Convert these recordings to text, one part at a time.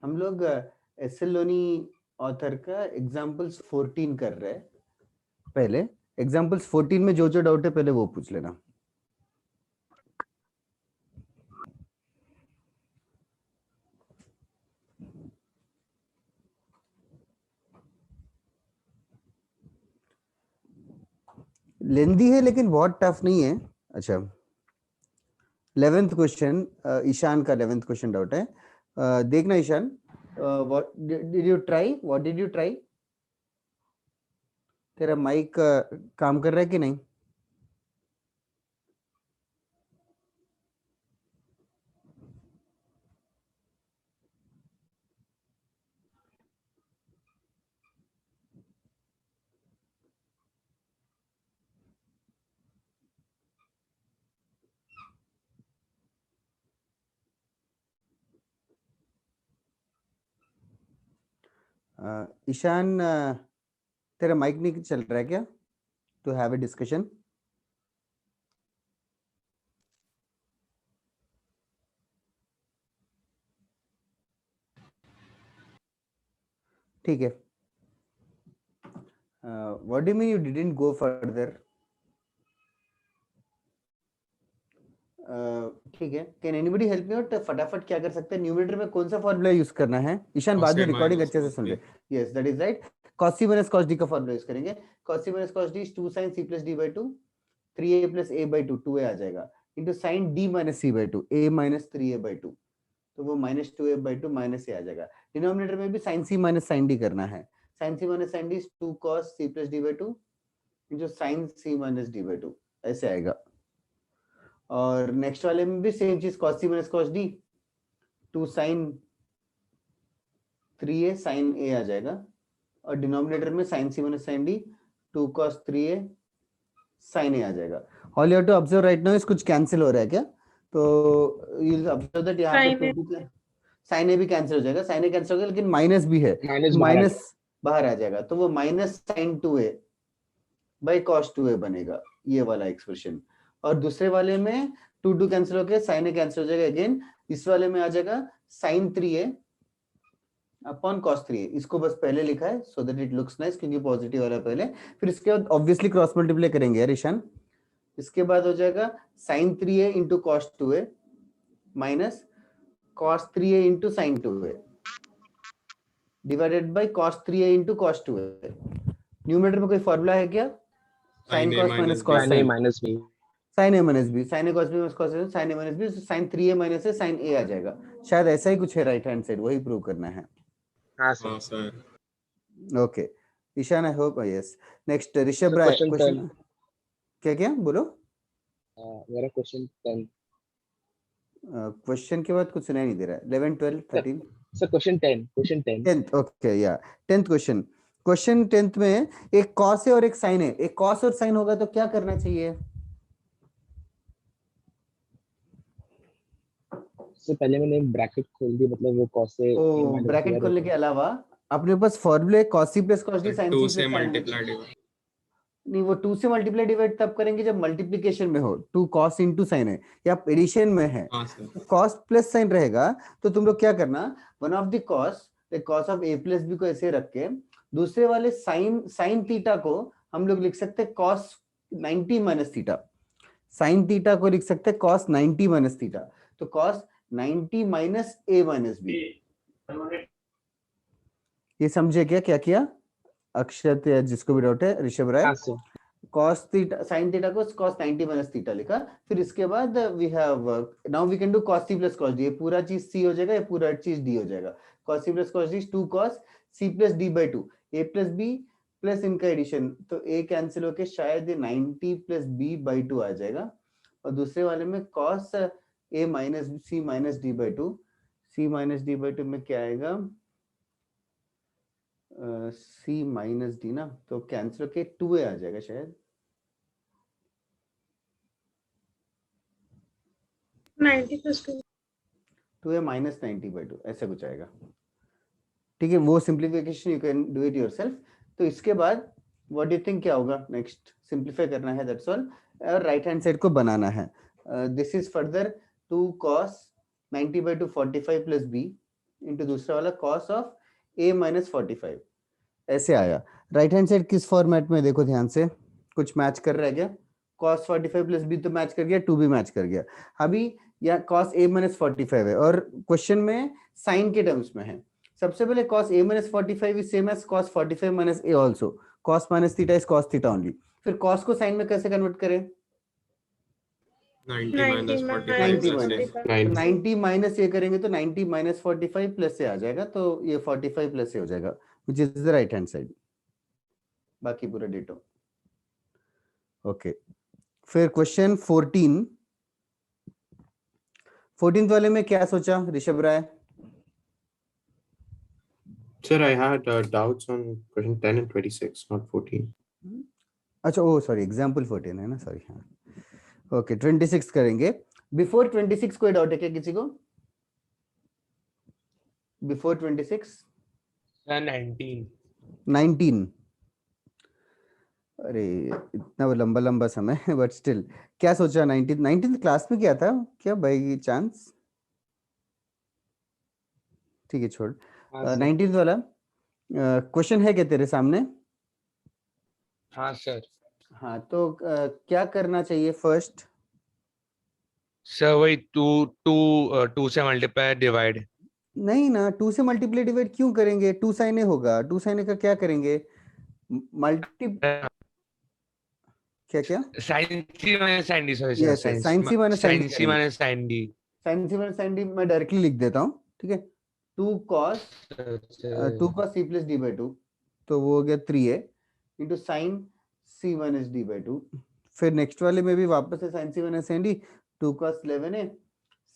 हम लोग S L Loni author का एग्जाम्पल्स 14 कर रहे हैं। पहले एग्जाम्पल्स 14 में जो जो डाउट है पहले वो पूछ लेना। लेंदी है लेकिन बहुत टफ नहीं है। अच्छा 11th क्वेश्चन, ईशान का 11th क्वेश्चन डाउट है। देखना Ishan, what did you try, what did you try? तेरा माइक काम कर रहा है कि नहीं? ईशान, तेरा माइक नहीं चल रहा है क्या टू हैव ए डिस्कशन? ठीक है। What do mean you didn't go further? ठीक है, can anybody help me out? फटाफट क्या कर सकते हैं? न्यूमरेटर में कौन सा फॉर्मूला यूज करना है? ईशान बाद में रिकॉर्डिंग अच्छे से सुन ले। Yes that is right, cos c minus cos d का फॉर्मूला यूज करेंगे। cos c minus cos d is 2 sin c plus d by 2, 3a plus a by 2, 2a आ जाएगा, into sin d minus c by 2, a minus 3a by 2, तो वो minus 2a by 2 minus a आ जाएगा। Denominator में भी sin c minus sin d करना है। sin c minus sin d is 2 cos c plus d by 2 into sin c minus d by 2, ऐसे आएगा। और नेक्स्ट वाले में भी सेम चीज, cos c minus cos d 2 sin 3a sin a आ जाएगा, और डिनोमिनेटर में sin c minus sin d 2 cos 3a sin a आ जाएगा। All you have to observe right now इस कुछ कैंसिल हो रहा है क्या? तो यू विल ऑब्जर्व दैट यहाँ पे sin a भी कैंसिल हो जाएगा, sin a कैंसिल हो गया, लेकिन माइनस भी है, माइनस बाहर आ जाएगा, तो वो minus sin 2a by cos 2a बनेगा, ये वाला एक्सप्रेशन। और दूसरे वाले में 2 कैंसिल हो गया, sin a कैंसिल हो जाएगा अगेन, इस वाले में आ जाएगा sin 3a upon cos 3a। इसको बस पहले लिखा है so that it looks nice, क्योंकि पॉजिटिव वाला पहले, फिर इसके बाद ऑब्वियसली क्रॉस मल्टीप्लाई करेंगे यार ईशान। इसके बाद हो जाएगा sin 3a into cos 2a minus cos 3a into sin 2a divided by cos 3a into cos 2a। Numerator में कोई फॉर्मूला है क्या? sin cos minus cos sin a minus b, sin a minus b, sin a cos b minus cos a, sin a minus b, sin 3a minus a sin a आ जाएगा। शायद ऐसा ही कुछ है राइट हैंड साइड, वही prove करना है। हाँ sir. Okay Ishan, I hope yes. Next Rishabh Rai, question क्या क्या बोलो? मेरा क्वेश्चन 10। क्वेश्चन के बाद कुछ सुनाई नहीं दे रहा है। 11 12 13 sir question 10, question 10 10th, okay या 10th क्वेश्चन। क्वेश्चन 10th में एक कॉस है और एक साइन है। एक कॉस और साइन होगा तो क्या करना चाहिए? से पहले मैंने ब्रैकेट खोल दी, मतलब वो cos से ब्रैकेट खोलने के अलावा अपने पास फॉर्मूले cos c plus cos d sin c plus sin a। नहीं, वो 2 से मल्टीप्लाई डिवाइड तब करेंगे जब मल्टीप्लिकेशन में हो। 2 cos इंटू साइन है, या एडिशन में है cos प्लस साइन रहेगा, तो तुम लोग क्या करना, one of the cos of a plus b को ऐसे रख के दूसरे वाले साइन थीटा को हम लोग लिख सकते हैं cos 90 minus theta. Sine theta को लिख सकते हैं cos 90 माइनस थीटा, तो cos 90 minus a minus b। ये समझे क्या क्या किया अक्षत या जिसको भी डाउट है? Rishabh Rai, cos theta sin theta को cos 90 माइनस थीटा लिखा। फिर इसके बाद we have now we can do cos c plus cos d। ये पूरा चीज c हो जाएगा, ये पूरा चीज d हो जाएगा। cos c plus cos d 2 cos c plus d by 2, a plus b plus इनका एडिशन, तो a कैंसिल होके शायद ये 90 प्लस b by 2 आ जाएगा। और दूसरे वाले में cos a minus c minus d by 2, c minus d by 2 में क्या आएगा, c माइनस डी ना, तो कैंसिल होके 2a आ जाएगा शायद, 90 plus 2 2a माइनस 90 by 2 ऐसा कुछ आएगा। ठीक है, वो simplification you can do it yourself. तो इसके बाद व्हाट डू यू थिंक क्या होगा? नेक्स्ट सिंप्लीफाई करना है, दैट्स ऑल। और राइट हैंड साइड को बनाना है। This is further 2 cos 90 by 2 45 plus b into दूसरा वाला cos ऑफ a माइनस 45 ऐसे आया। राइट हैंड साइड किस फॉर्मेट में देखो ध्यान से, कुछ मैच कर रहा है क्या? cos 45 प्लस b तो मैच कर गया, 2 भी मैच कर गया। अभी या cos a माइनस 45 है और क्वेश्चन में साइन के टर्म्स में है। सबसे पहले cos a minus 45 is same as cos 45 minus a also, cos minus theta is cos theta only. फिर cos को साइन में कैसे कन्वर्ट करें? 90 90 minus minus 90 plus minus, 45. 90 minus ये करेंगे तो 90 माइनस 45 प्लस से आ जाएगा, तो ये 45 प्लस से हो जाएगा, which is the right hand side. बाकी पूरा डिटो। ओके, फिर क्वेश्चन 14 वाले में क्या सोचा ऋषभ राय? Sir, I had doubts on question 10 and 26, not 14. अच्छा ओ सॉरी, एग्जाम्पल 14 है ना, सॉरी। हाँ ओके, 26 करेंगे। बिफोर 26 कोई डाउट है क्या किसी को? बिफोर 26 19। अरे इतना लंबा लंबा समय है, बट स्टिल क्या सोचा? 19 क्लास में क्या था क्या बाई चांस? ठीक है छोड़। 19 वाला क्वेश्चन है क्या तेरे सामने? हाँ सर। हाँ तो क्या करना चाहिए फर्स्ट? सर वही टू से मल्टीप्लाई डिवाइड। नहीं ना, 2 से मल्टीप्लाई डिवाइड क्यों करेंगे? 2 साइन ए होगा, 2 साइन ए का क्या करेंगे? मल्टी क्या sine C minus sine D, sorry sir, yes yes, sine C minus sine D sine C minus sine D. Sine C minus sine D मैं डायरेक्टली लिख देता हूँ, ठीक है। 2 cos c plus D by 2, तो वो हो गया 3a into sine c minus D by 2। फिर नेक्स्ट वाले में भी वापस से sine C minus sine D, 2 cos 11a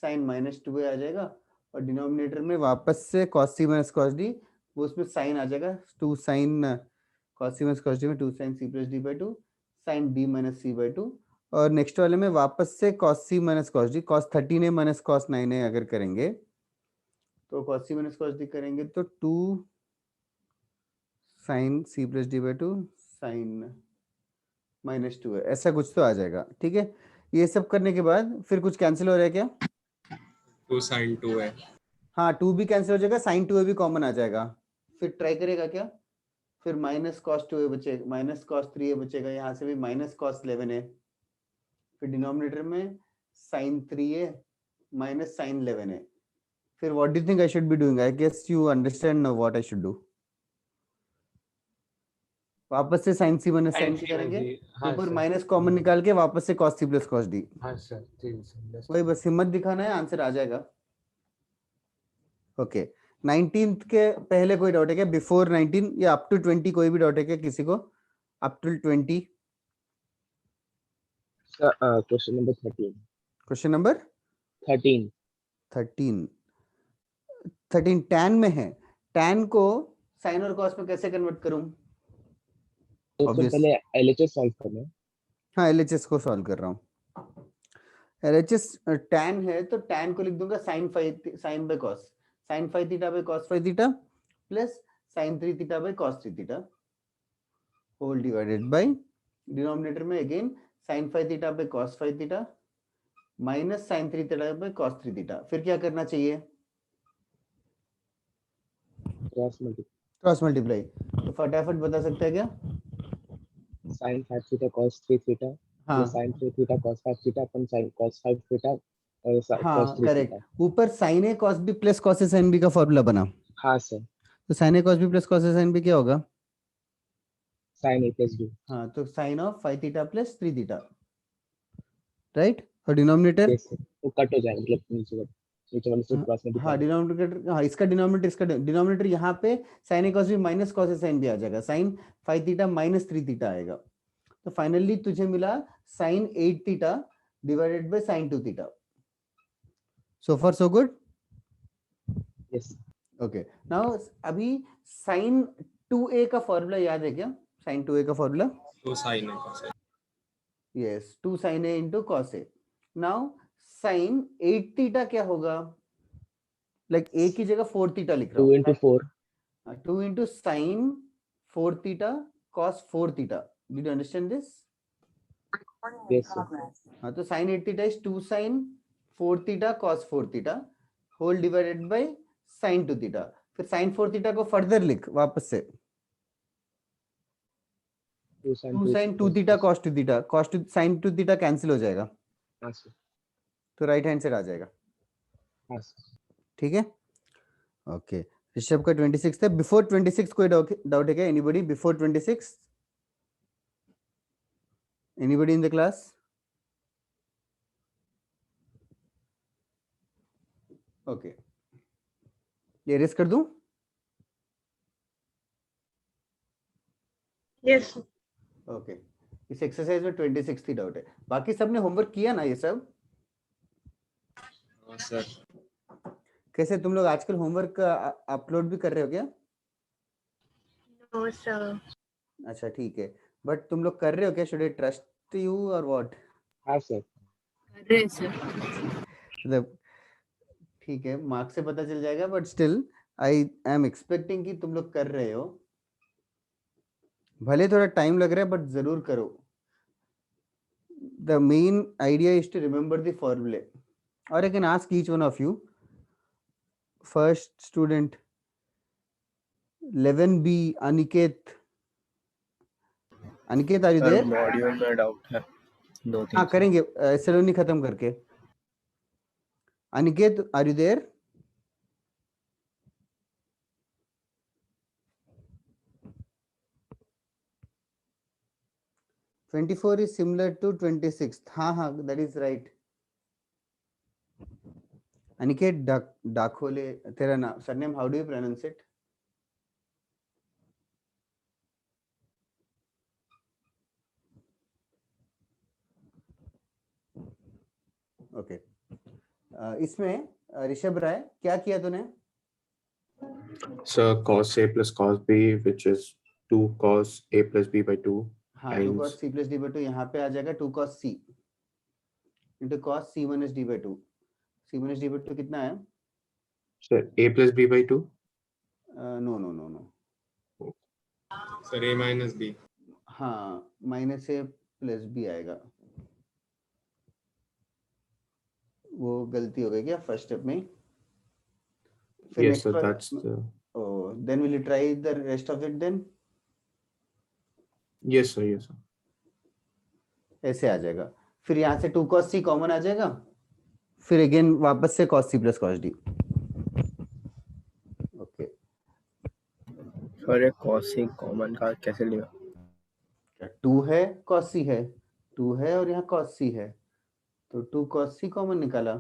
sign minus 2a आ जाएगा, और डिनोमिनेटर में वापस से cos c minus cos d, वो उसमें साइन आ जाएगा, 2 sine cos c minus cos d में 2 sine c plus D by 2 sine d minus c by 2। और नेक्स्ट वाले में वापस से cos c minus cos d, cos 13a minus cos 9a अगर करेंगे तो cos c minus cos d करेंगे तो 2 sine c plus D by 2 sign minus 2 है, ऐसा कुछ तो आ जाएगा, ठीक है। ये सब करने के बाद फिर कुछ कैंसिल हो रहा है क्या? 2 sin 2 है। हाँ 2 भी कैंसिल हो जाएगा, साइन 2a भी कॉमन आ जाएगा। फिर ट्राई करेगा क्या? फिर माइनस cos 2a बचेगा, माइनस cos 3a बचेगा, यहाँ से भी माइनस cos 11a, फिर डिनोमिनेटर में sign 3a minus sine 11a। फिर what do you think I should be doing? I guess you understand now what I should do. वापस से sine C minus sine C करेंगे, ऊपर minus common निकाल के वापस से cos c plus cos d। हाँ सर, ठीक है। वही बस हिम्मत दिखाना है, आंसर आ जाएगा। ओके 19th के पहले कोई डाउट है क्या? बिफोर 19 या अप टू 20 कोई भी डाउट है क्या किसी को? Up to 20। Question number 13। Question number 13 tan में है, tan को साइन और cos में कैसे कन्वर्ट करूं? तो Obvious. पहले एलएचएस सॉल्व करना है। हाँ एलएचएस को सॉल्व कर रहा हूँ। एलएचएस tan है तो tan को लिख दूंगा sine by cos, sine 5 theta by cos 5 theta plus sine 3 theta by cos 3 theta whole divided by denominator में again sine 5 theta by cos 5 theta minus sine 3 theta by cos 3 theta. फिर क्या करना चाहिए? Cross multiply. तो फटाफट बता सकते हैं क्या? sin 5 थीटा cos 3 थीटा, हाँ sin 3 थीटा cos 5 थीटा अपन sin cos 5 थीटा और हाँ cos 3 करेक्ट, थीटा। ऊपर sine A cos b plus cos a sin b का फॉर्मूला बना। हाँ सर, तो sine A cos b plus cos a sin b क्या होगा? sin a plus b। हाँ तो sine of 5 theta plus 3 theta, right. और डिनोमिनेटर यस सर, वो कट हो जाएगा, मतलब नीचे वाले से क्रॉस में हाँ डिनोमिनेटर, हाँ इसका डिनोमिनेटर यहाँ पे sine A cos b minus cos a sin b आ जाएगा, साइन 5 थीटा माइनस 3 थीटा आएगा। तो फाइनली तुझे मिला sine 8 theta divided by sine 2 theta. So far so good. Yes okay now अभी साइन 2a का फॉर्मूला याद है क्या? साइन 2a का फॉर्मूला 2 sin है cos है। Yes 2 sin a into cos a। Now sine 8 theta क्या होगा? लाइक a की जगह 4 थीटा लिख रहा 2 हूँ, into 4। 2 into sine 4 theta cos 4 theta. Did you understand this? Yes sir, हाँ तो sine 8 theta is 2 sine 4 theta cos 4 theta whole divided by sin 2 theta, फिर sin 4 थीटा को फर्दर लिख वापस से, 2 sin 2 sin 2 theta cos 2 theta, cos 2 sin 2 theta cancel हो जाएगा, हाँ सर, तो राइट हैंड साइड आ जाएगा। हाँ सर। ठीक है, ओके। ऋषभ का 26 है, बिफोर 26 कोई डाउट है क्या? Anybody before 26? Anybody in the class? Okay, ये रेस कर दूं? यस ओके, इस एक्सरसाइज में 26 ही डाउट है, बाकी सबने होमवर्क किया ना ये सब? हाँ सर। कैसे तुम लोग आजकल होमवर्क अपलोड भी कर रहे हो क्या? नो सर अच्छा ठीक है, बट तुम लोग कर रहे हो क्या? शुड आई ट्रस्ट यू और व्हाट? हाँ सर, कर रहे हैं सर। मतलब ठीक है, मार्क्स से पता चल जाएगा, but still I am expecting कि तुम लोग कर रहे हो, भले थोड़ा टाइम लग रहा है बट जरूर करो। The main idea is to remember the फॉर्मूले, और I can ask each one of you. First student 11B, Aniket. Aniket are you there? Module में डाउट है, 2-3 हाँ करेंगे सेलोनी खत्म करके। Aniket are you there? "24 is similar to 26." हाँ हाँ, that is right. Aniket Dakole, तेरा नाम surname how do you pronounce it? Okay, इसमें ऋषभ राय क्या किया तूने? So cos A plus cos B, which is 2 cos A plus B by 2 हाँ, 2 times. cos C plus D by 2 यहाँ पे आ जाएगा 2 cos C into cos C minus D by 2। C minus D by 2 कितना है? So A plus B by 2. No no no no, sir A minus B। हाँ minus A plus B आएगा, वो गलती हो गई क्या फर्स्ट स्टेप में? फिर Yes, next so पर that's the. oh, then will you try the rest of it then? Yes sir, yes sir. ऐसे आ जाएगा, फिर यहाँ से 2 cos C कॉमन आ जाएगा, फिर अगेन वापस से cos C plus cos D। Okay, sir ये cos C कॉमन का कैसे लिया? 2 है cos C है, 2 है और यहाँ cos C है, तो 2 cos C कॉमन निकाला।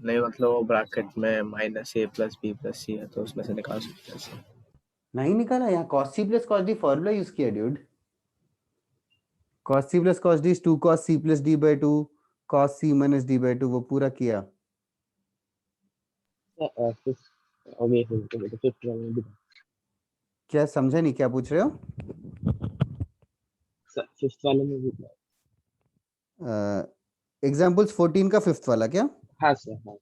नहीं मतलब वो ब्रैकेट में minus A plus B plus C है तो उसमें से निकाल सकते हैं सर। नहीं निकाला, यहाँ cos C plus cos D formula use किया dude. cos C plus cos D is 2 cos C plus D by 2 cos C minus D by 2, वो पूरा किया। ओके, तो फिफ्थ वाले में भी क्या समझा नहीं, क्या पूछ रहे हो? फिफ्थ वाले में भी एग्जाम्पल्स 14 का फिफ्थ वाला क्या? हाँ सर, हाँ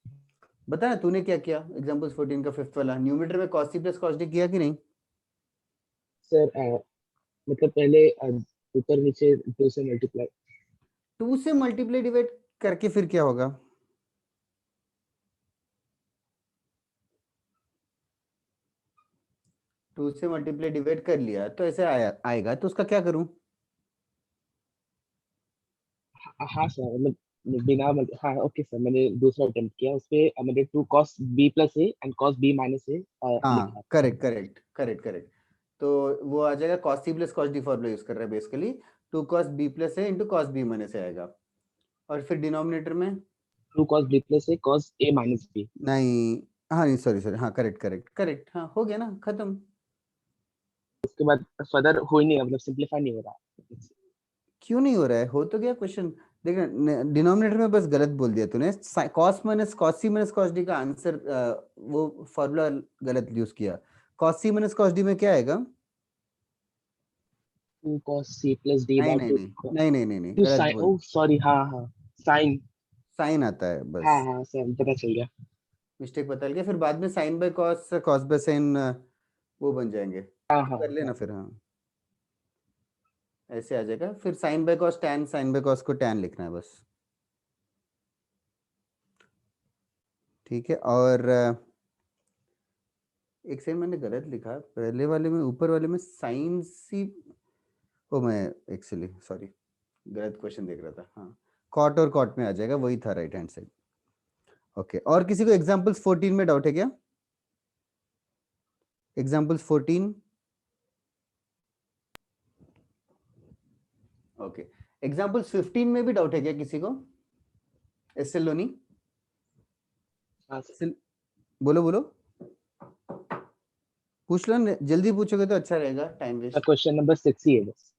बता ना तूने क्या किया एग्जाम्पल्स 14 का फिफ्थ वाला? न्यूमरेटर में cos C plus cos D किया कि नहीं? सर, मतलब पहले ऊपर नीचे 2 से मल्टीप्लाई। 2 से मल्टीप्लाई डिवाइड करके फिर क्या होगा? टू से मल्टीप्लाई डिवाइड कर लिया तो ऐसे आएगा, तो उसका क्या करूं? हाँ सर, मतलब बिना हाँ ओके सर, मैंने दूसरा अटेम्प्ट किया, उसपे मैंने 2 cos B plus A and cos B minus A हाँ लिखा। करेक्ट करेक्ट करेक्ट करेक्ट, तो वो आ जाएगा cos C plus cos D formula use कर रहा है basically, 2 cos B plus A into cos B minus A आएगा, और फिर डिनोमिनेटर में 2 cos B plus A cos A minus B। नहीं, हाँ नहीं सॉरी सॉरी, हाँ करेक्ट करेक्ट करेक्ट, हाँ हो गया ना, खत्म। उसके बाद फर्दर हो ही नहीं, मतलब सिंपलीफाई नहीं हो रहा। क्यों नहीं हो रहा है? हो तो गया क्वेश्चन, देख डिनोमिनेटर में बस गलत बोल दिया तूने, cos minus cos C minus cos D का आंसर वो फॉर्मूला गलत यूज किया। cos C minus cos D में क्या आएगा? 2 cos C प्लस D नहीं बाय नहीं 2 नहीं नहीं नहीं नहीं, टू गलत साइन, बोल, ओह सॉरी, हाँ हाँ साइन, साइन आता है हाँ बस, हाँ सर पता चल गया। मिस्टेक बता गया, फिर बाद में sine by cos cos by sine वो बन जाएंगे, हाँ हाँ कर लेना फिर, हाँ ऐसे आ जाएगा, फिर sine by cos tan, sine by cos को टैन लिखना है बस। ठीक है। और एक सेकंड, मैंने गलत लिखा पहले वाले में, ऊपर वाले में साइन सी, ओ मैं एक्चुअली सॉरी गलत क्वेश्चन देख रहा था। हाँ, कॉट और कॉट में आ जाएगा, वही था राइट हैंड साइड। ओके, और किसी को एग्जांपल्स 14 में डाउट है क्या? एग्जांपल्स 14। ओके, एग्जांपल्स 15 में भी डाउट है क्या किसी को? एस एल लोनी, हाँ सर। बोलो बोलो, पूछ लो, जल्दी पूछोगे तो अच्छा रहेगा, टाइम वेस्ट। क्वेश्चन नंबर 6 ही है बस।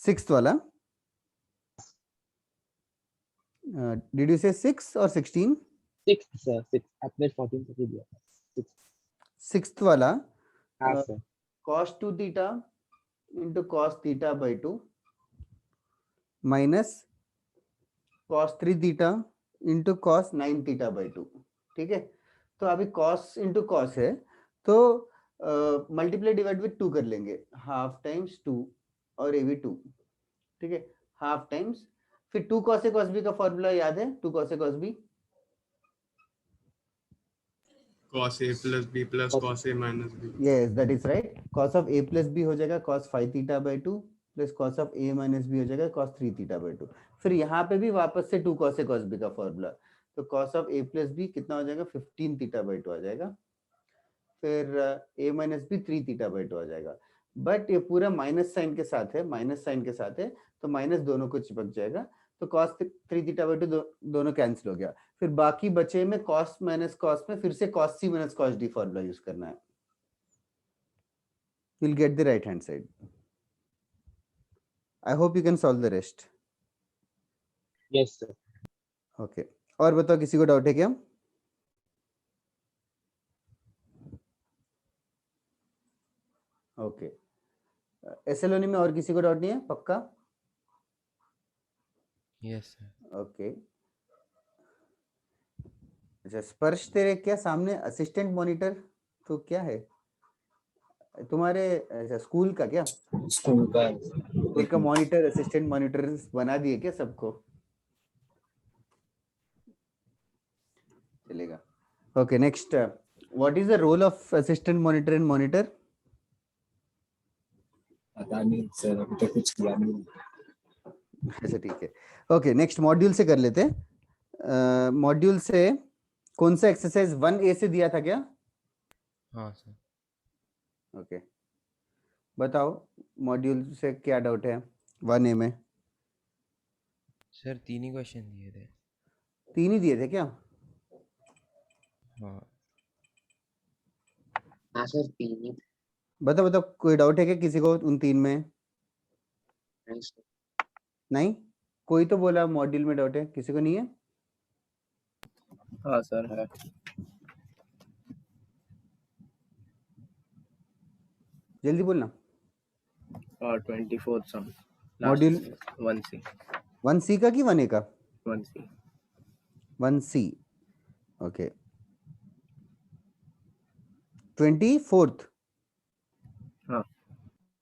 6th वाला, डिड यू से 6 और 16? 6 सर, 6 आपने 14 तक ही दिया था। 6th वाला, हाँ sir. cos 2 theta into cos theta by 2 minus cos 3 theta into cos 9 theta by 2। ठीक है, तो अभी cos into cos है, तो मल्टीप्लाई डिवाइड विद 2 कर लेंगे, हाफ टाइम्स 2 और ये भी 2। ठीक है, हाफ टाइम्स, फिर 2 cos a cos b का फॉर्मूला याद है? 2 cos a cos b, cos a plus b plus cos a minus b. yes that is right, cos of a plus b हो जाएगा cos 5 theta by 2 plus cos of a minus b हो जाएगा cos 3 theta by 2। फिर यहाँ पे भी वापस से 2 cos a cos b का फॉर्मूला, तो cos of a plus b कितना हो जाएगा? 15 theta by 2 आ जाएगा, फिर a minus b 3 theta by 2 आ जाएगा। बट ये पूरा माइनस साइन के साथ है, माइनस साइन के साथ है, तो माइनस दोनों को चिपक जाएगा, तो cos 3 theta by 2 दोनों कैंसिल हो गया। फिर बाकी बचे में cos माइनस cos में फिर से cos c minus cos d formula use करना है। You'll get the right hand side. I hope you can solve the rest. Yes sir. Okay. और बताओ, किसी को डाउट है क्या? ओके, एसएलओनी में और किसी को डाउट नहीं है? पक्का? Yes sir. ओके, अच्छा स्पर्श तेरे क्या सामने असिस्टेंट मॉनिटर तो क्या है तुम्हारे? अच्छा स्कूल का क्या? स्कूल स्कूल का मॉनिटर, असिस्टेंट मॉनिटर बना दिए क्या सबको? चलेगा। Okay, next, what is the role of assistant monitor in monitor? पता नहीं सर, अभी तक कुछ किया नहीं। अच्छा ठीक है। ओके, नेक्स्ट मॉड्यूल से कर लेते हैं। मॉड्यूल से कौन सा एक्सरसाइज 1A से दिया था क्या? हाँ सर। ओके, बताओ मॉड्यूल से क्या डाउट है 1A में? सर 3 ही क्वेश्चन दिए थे। 3 ही दिए थे क्या? हाँ हाँ सर, 3 ही। बताओ बताओ, कोई डाउट है क्या किसी को उन 3 में? नहीं, कोई तो बोला मॉड्यूल में डाउट है, किसी को नहीं है? हाँ सर है। जल्दी बोलना। और 24 सम मॉड्यूल 1C 1C का कि 1A का? 1C 1C। Okay, 24th। हाँ।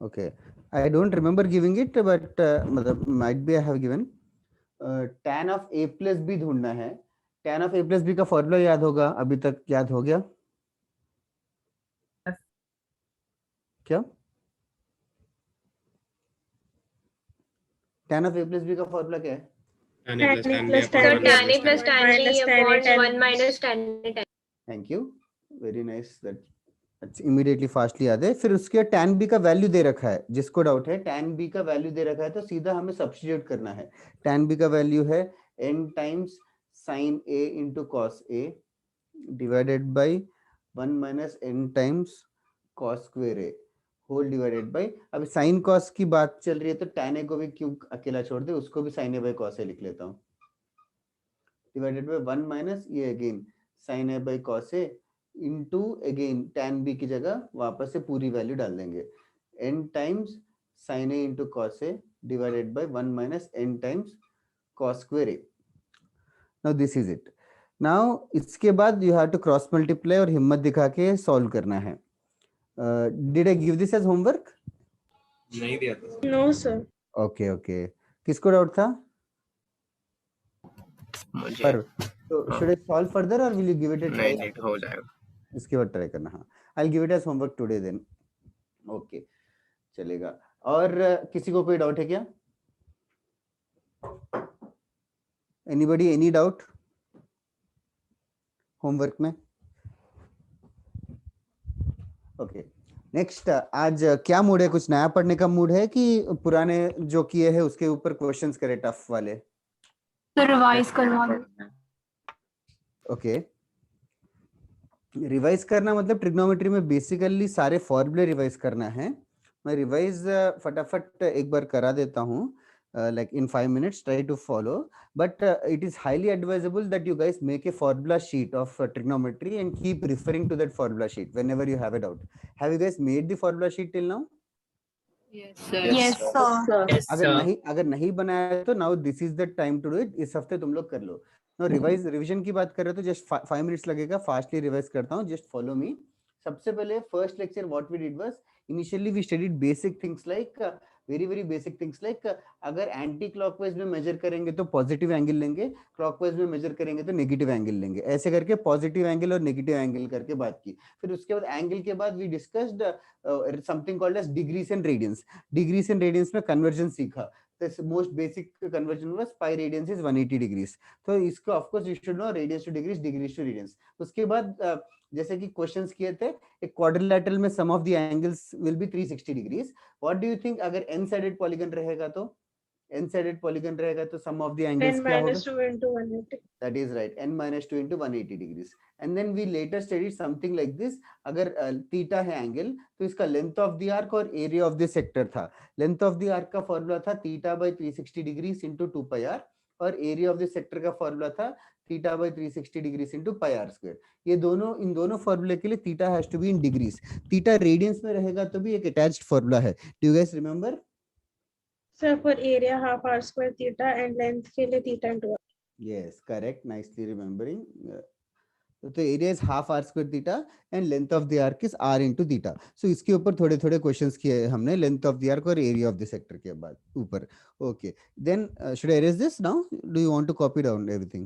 Okay, I don't remember giving it, but मतलब might be I have given। tan of a plus b ढूंढना है। tan of a plus b का फॉर्मूला याद होगा, अभी तक याद हो गया क्या? tan of a plus b का फॉर्मूला क्या है? tan a plus tan b So upon 1 tan a minus plus tan tan b upon 1 minus tan a tan. Thank you, very nice, that immediately fastly याद है। फिर उसके tan b का value दे रखा है, जिसको डाउट है tan b का वैल्यू दे रखा है तो सीधा हमें सब्स्टिट्यूट करना है। tan b का वैल्यू है n times sin a into cos a divided by 1 minus n times cos square a whole divided by, अब sin cos की बात चल रही है तो tan a को भी क्यों अकेला छोड़ दे, उसको भी sin a by cos a लिख लेता हूँ, डिवाइडेड बाय 1 माइनस ये again sin a by cos a into again tan b की जगह वापस से पूरी वैल्यू डाल देंगे, n times sin a into cos a divided by 1 minus n times cos square a। Now this is it. Now इसके बाद you have to cross multiply और हिम्मत दिखा के सॉल्व करना है। Did I give this as homework? नहीं दिया था। No sir. ओके ओके, किसको डाउट था? मुझे पर तो हाँ। should I solve further or will you give it a try? नहीं नहीं हो जाएगा. इसके बाद ट्राई करना. हाँ, I'll give it as homework today then. Okay, चलेगा. और किसी को कोई डाउट है क्या? Anybody any doubt? होमवर्क में? ओके. नेक्स्ट, आज क्या मूड है? कुछ नया पढ़ने का मूड है कि पुराने जो किए हैं उसके ऊपर क्वेश्चंस करे टफ वाले? तो रिवाइज करवा दो. ओके. रिवाइज करना मतलब ट्रिग्नोमेट्री में बेसिकली सारे फॉर्मूले रिवाइज करना है. मैं रिवाइज फटाफट एक बार करा देता हूँ, like in 5 minutes. Try to follow, but it is highly advisable that you guys make a formula sheet of trigonometry and keep referring to that formula sheet whenever you have a doubt. Have you guys made the formula sheet till now? Yes, sir. अगर नहीं बनाया तो now this is the time to do it. इस हफ्ते तुम लोग कर लो. Now revision की बात कर रहे हो तो just 5 minutes लगेगा. फास्टली रिवाइज करता हूँ, just follow me. सबसे पहले first lecture what we did was initially we studied basic things like very basic things like अगर एंटी क्लॉकवाइज में मेजर करेंगे तो पॉजिटिव एंगल लेंगे, क्लॉकवाइज में मेजर करेंगे तो नेगेटिव एंगल लेंगे. ऐसे करके पॉजिटिव एंगल और नेगेटिव एंगल करके बात की. फिर उसके बाद एंगल के बाद we discussed something called as degrees and radians. Degrees and radians में कन्वर्जन सीखा. The most basic conversion was pi radians is 180 degrees. तो इसको of course you should know radians to degrees, degrees to radians. उसके बाद जैसे कि questions किए थे, एक क्वाड्रिलेटरल में sum of the angles will be 360 degrees. What do you think अगर n साइडेड पॉलीगन रहेगा तो सम ऑफ द एंगल्स क्या होगा? 2 into 180. That is right, n minus 2 into 180 degrees. And then we later studied something like this. अगर theta है angle तो इसका length of the arc और एरिया ऑफ द सेक्टर था. लेंथ ऑफ द आर्क का formula था theta by 360 degrees into 2 pi R और area of the sector का फॉर्मूला था theta by 360 degrees into pi R square. ये इन दोनों फॉर्मूले के लिए theta has to be in degrees. Theta radians में रहेगा तो भी एक अटैच्ड फॉर्मूला है. Do you guys remember? Sir, for area half r square theta and length के लिए theta into r. Yes, correct. Nicely remembering. So the area is half r square theta and length of the arc is r into theta. So इसके ऊपर थोड़े questions किए हमने length of the arc और area of the sector के बाद ऊपर. Okay. Then should I erase this now? Do you want to copy down everything?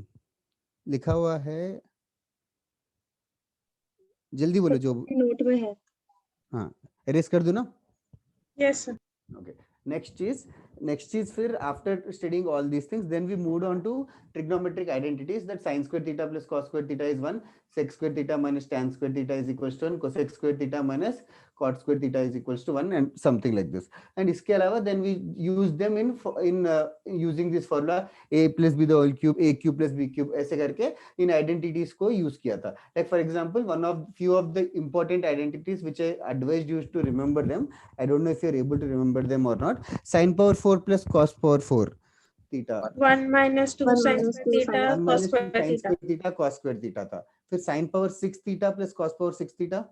लिखा हुआ है. जल्दी बोलो जो नोट में है. हाँ, erase कर दो ना. Yes, sir. Okay. Next is फिर after studying all these things, then we moved on to trigonometric identities that sin square theta plus cos square theta is 1, sec square theta minus tan square theta is equals to 1, cosec square theta minus cot square theta is equals to 1 and something like this. And इसके अलावा then we use them in using this formula a plus b the whole cube, a cube plus b cube, ऐसे करके इन identities को use किया था. Like for example, one of few of the important identities which I advised you to remember them. I don't know if you're able to remember them or not. Sin power 4 plus cos power 4 theta. 1 minus 2 sin square theta cos square theta. theta cos square theta था. फिर sin power 6 theta plus cos power 6 theta.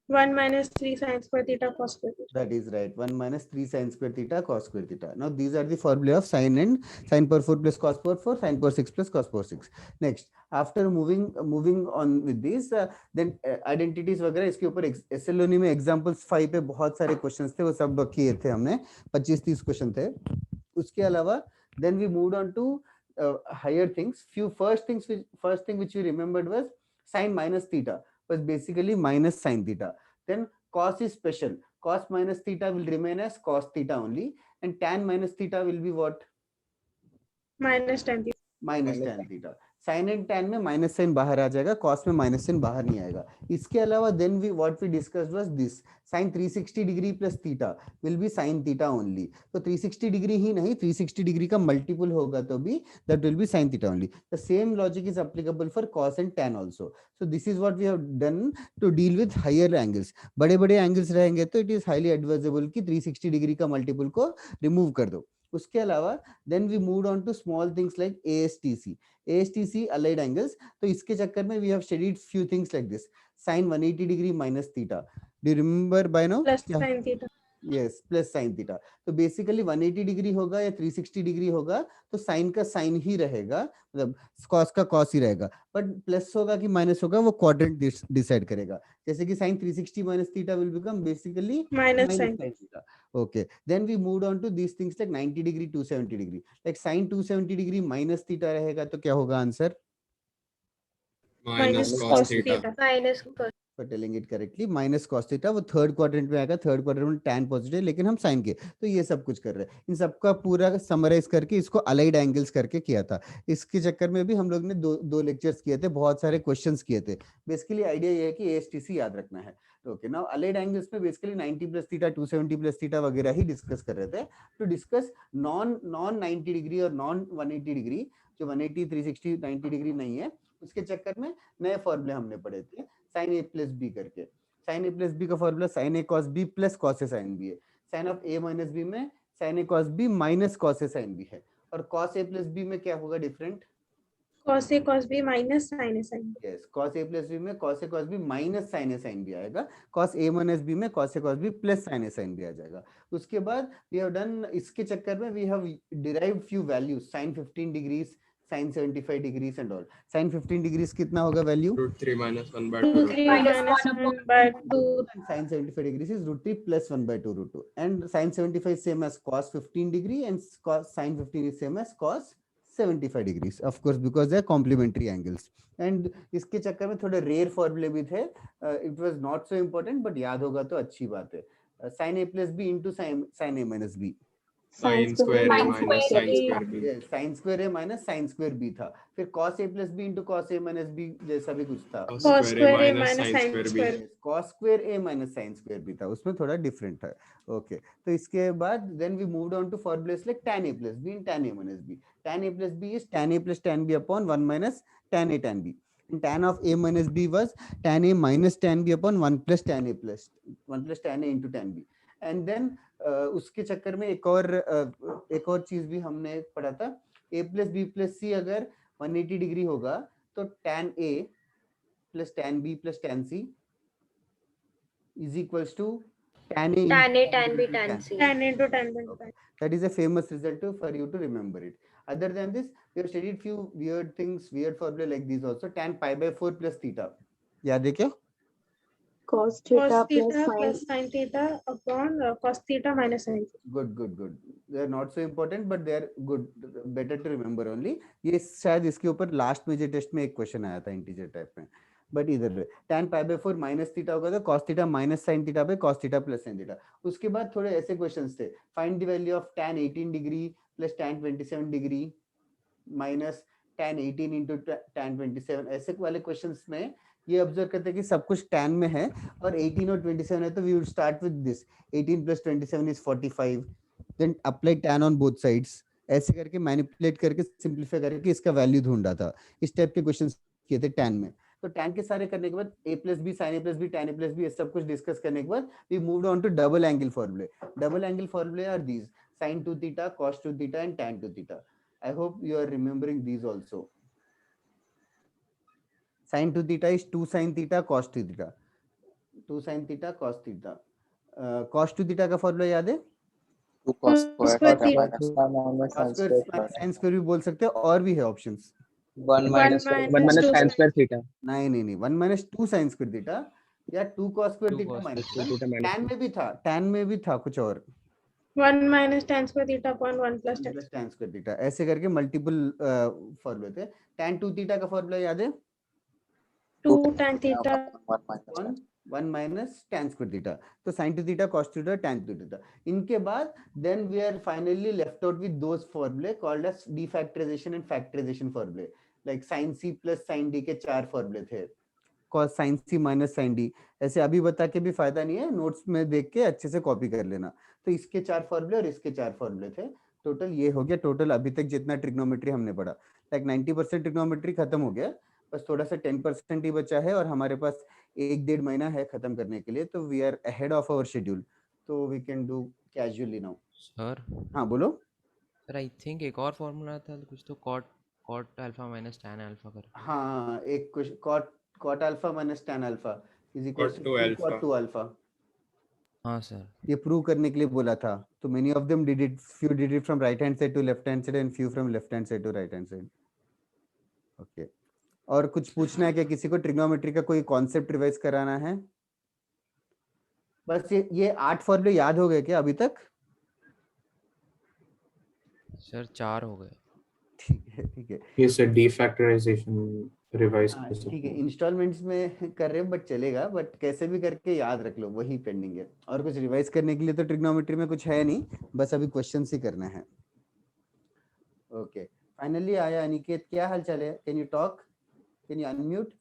1 minus 3 sin square theta cos square theta. That is right. 1 minus 3 sin square theta cos square theta. Now these are the formulae of sin and sin power 4 plus cos power 4, sin power 6 plus cos power 6. Next, after moving on with these, then identities वगैरह इसके ऊपर SLONI में examples 5 पे बहुत सारे questions थे, वो सब किए थे हमने. 25-30 question थे. उसके अलावा then we moved on to higher things. First thing which we remembered was sin minus theta was basically minus sin theta. Then cos is special. Cos minus theta will remain as cos theta only, and tan minus theta will be what? Minus tan theta. Minus tan theta. Sin and tan में minus sin बाहर आ जाएगा, cos में minus sin बाहर नहीं आएगा. इसके अलावा then what we discussed was this: sin 360 degree plus theta will be sin theta only. तो 360 degree ही नहीं, 360 degree का multiple होगा तो भी that will be sin theta only. The same logic is applicable for cos and tan also. So this is what we have done to deal with higher angles. बड़े angles रहेंगे तो it is highly advisable कि 360 degree का multiple को remove कर दो. उसके अलावा then we moved on to small things like ASTC allied angles. तो इसके चक्कर में we have studied few things like this: sin 180 degree minus theta. Do you remember by now? Plus sin theta. Yes plus sine theta. तो basically 180 degree होगा या 360 degree होगा तो sign का साइन ही रहेगा, मतलब कॉस का कॉस ही रहेगा, बट प्लस होगा कि माइनस होगा वो क्वाड्रेंट डिसाइड करेगा। जैसे कि sine 360 minus theta will become basically minus minus sin. sin theta. Okay, then we moved on to these things like 90 degree 270 degree, like sin 270 degree minus theta रहेगा तो क्या होगा answer? minus Minus cos cos theta. theta. minus cos. for telling it correctly minus cos theta, वो third quadrant में आएगा, third quadrant में tan positive, लेकिन हम साइन के, तो ये सब कुछ कर रहे हैं। इन सबका पूरा समराइज करके इसको अलाइड एंगल्स करके किया था। इसके चक्कर में भी हम लोग ने दो लेक्चर्स किए थे, बहुत सारे क्वेश्चंस किए थे। बेसिकली आइडिया ये है कि ASTC याद रखना है। ओके, नाउ अलाइड एंगल्स में basically 90 plus theta 270 plus theta वगैरह ही डिस्कस कर रहे थे, टू डिस्कस नॉन 90 डिग्री और नॉन 180 डिग्री, जो 180 360 90 डिग्री नहीं है, उसके चक्कर में नए फॉर्मूले हमने पढ़े थे sin a प्लस बी करके। sin a प्लस बी का formula sin a cos b plus cos a sin b है। sin of a minus b में sin a cos b minus cos a sin b है, और cos a plus b में क्या होगा different? Cos A cos B minus sin A sin B. Yes, cos a plus b में cos a cos b minus sin a sin b आएगा, cos a minus b में cos a cos b plus sin a sin b आ जाएगा। उसके बाद we have done, इसके चक्कर में we have derived few values, sin 15 degrees, sin 75 degrees and all. sin 15 degrees कितना होगा value? √3 minus 1 by 2 √3 minus 1 by 2. And sin 75 degrees is √3 plus 1 by 2 √2, and sin 75 is same as cos 15 degree, and cos sin 15 is same as cos 75 degrees, of course, because they are complementary angles. And इसके चक्कर में थोड़े rare फॉर्मूले भी थे, it was not so important, but याद होगा तो अच्छी बात है। sin a plus b into sin a minus b, sin square a minus sin square b. yes, sin square a minus sin square b था। फिर cos a plus b into cos a minus b जैसा भी कुछ था, Cos square A minus sin b. square. cos square a minus sin square b था, उसमें थोड़ा different है। ओके, तो इसके बाद then we moved on to formulas like tan a plus b and tan a minus b. tan a plus b is tan a plus tan b upon 1 minus tan a tan b, and tan of a minus b was tan a minus tan b upon 1 plus tan a plus 1 plus tan a into tan b. And then उसके चक्कर में एक और चीज भी हमने पढ़ा था, a plus b plus c अगर 180 डिग्री होगा तो tan a plus tan b plus tan c is equals to tan a Tan A, tan B, tan C. Tan into tan by tan. That is a famous result for you to remember it. Other than this, we have studied few weird things, weird formula like these also. Tan pi by 4 plus theta. याद है क्या? Cos theta plus sin theta upon cos theta minus sin theta. Good. They are not so important, but they are good. Better to remember only. ये शायद इसके ऊपर last में जो test में एक क्वेश्चन आया था इंटीजर टाइप में, बट इधर tan pi by 4 minus theta होगा तो cos theta minus sin theta by cos theta plus sin theta. उसके बाद थोड़े ऐसे क्वेश्चंस थे, find the value of tan 18 degree plus tan 27 degree minus tan 18 into tan 27, ऐसे वाले क्वेश्चंस में ये ऑब्जर्व करते हैं कि सब कुछ tan में है और 18 और 27 है, तो we would start with this 18 plus 27 is 45, then apply tan on both sides, ऐसे करके मैनिपुलेट करके सिंपलीफाई करके इसका वैल्यू ढूंढा था। इस टाइप के क्वेश्चंस किए थे tan में। तो tan के सारे करने के बाद a plus b sin a plus b tan a plus b ये सब कुछ डिस्कस करने के बाद we moved on to double angle फॉर्मूले। डबल एंगल फॉर्मूले are these sin 2 theta cos 2 theta and tan 2 theta. I hope you are remembering these also. Sin 2 theta is 2 sin theta cos 2 theta, 2 sin theta cos theta. Cos 2 theta का formula याद है? 2 cos square Square theta theta. minus cos sin square square theta. sin square भी बोल सकते हैं, और भी है options. 1 minus 1 minus two sin sin- square theta. नहीं 1 minus 2 sin square theta या 2 cos square 2 theta cos minus square 1। theta minus tan में भी था कुछ और 1 minus tan square theta upon 1 plus tan. Plus tan square theta, ऐसे करके multiple फॉर्मूले थे। tan 2 theta का फॉर्मूला याद है? 2 tan theta. 1 minus 1 1 minus tan square theta, तो sin 2 theta cos 2 theta tan 2 theta। इनके बाद then we are finally left out with those formulae called as defactorization and factorization formulae, like sin c plus sin d के 4 फॉर्मूले थे, cos sin c minus sin d। ऐसे अभी बता के भी फायदा नहीं है, नोट्स में देख के अच्छे से कॉपी कर लेना। तो इसके 4 फॉर्मूले और इसके 4 फॉर्मूले थे। टोटल ये हो गया, टोटल अभी तक जितना ट्रिग्नोमेट्री हमने पढ़ा, लाइक 90% ट्रिग्नोमेट्री खत्म हो गया, बस थोड़ा सा 10% ही बचा है और हमारे पास 1-1.5 महीना है खत्म करने के लिए, तो we are ahead of our schedule, तो we can do casually now. Sir हाँ बोलो। सर आई थिंक एक और फॉर्मूला था कुछ तो cot alpha minus tan alpha कर। हाँ, एक cot alpha minus tan alpha is equals Cot to 2 alpha. cot 2 alpha। हाँ सर। ये प्रूव करने के लिए बोला था, तो many of them did it, few did it from right hand side to left hand side and few from left hand side to right hand side. Okay, और कुछ पूछना है क्या किसी को? ट्रिग्नोमेट्री का कोई कॉन्सेप्ट रिवाइज कराना है? बस ये 8 फॉर्मूले याद हो गए क्या अभी तक? सर 4 हो गए। ठीक है, ठीक है। ये सर डीफैक्टराइजेशन रिवाइज हाँ कर ठीक सकते है, हैं। इंस्टॉलमेंट्स में कर रहे हो बट चलेगा, बट कैसे भी करके याद रख लो, वही पेंडिंग है। और कुछ रिवाइज करने के लिए तो ट्रिग्नोमेट्री में कुछ है नहीं, बस अभी क्वेश्चंस ही करना है। ओके, फाइनली आया अनिकेत, क्या हाल चाल है? Can you talk? Can you unmute?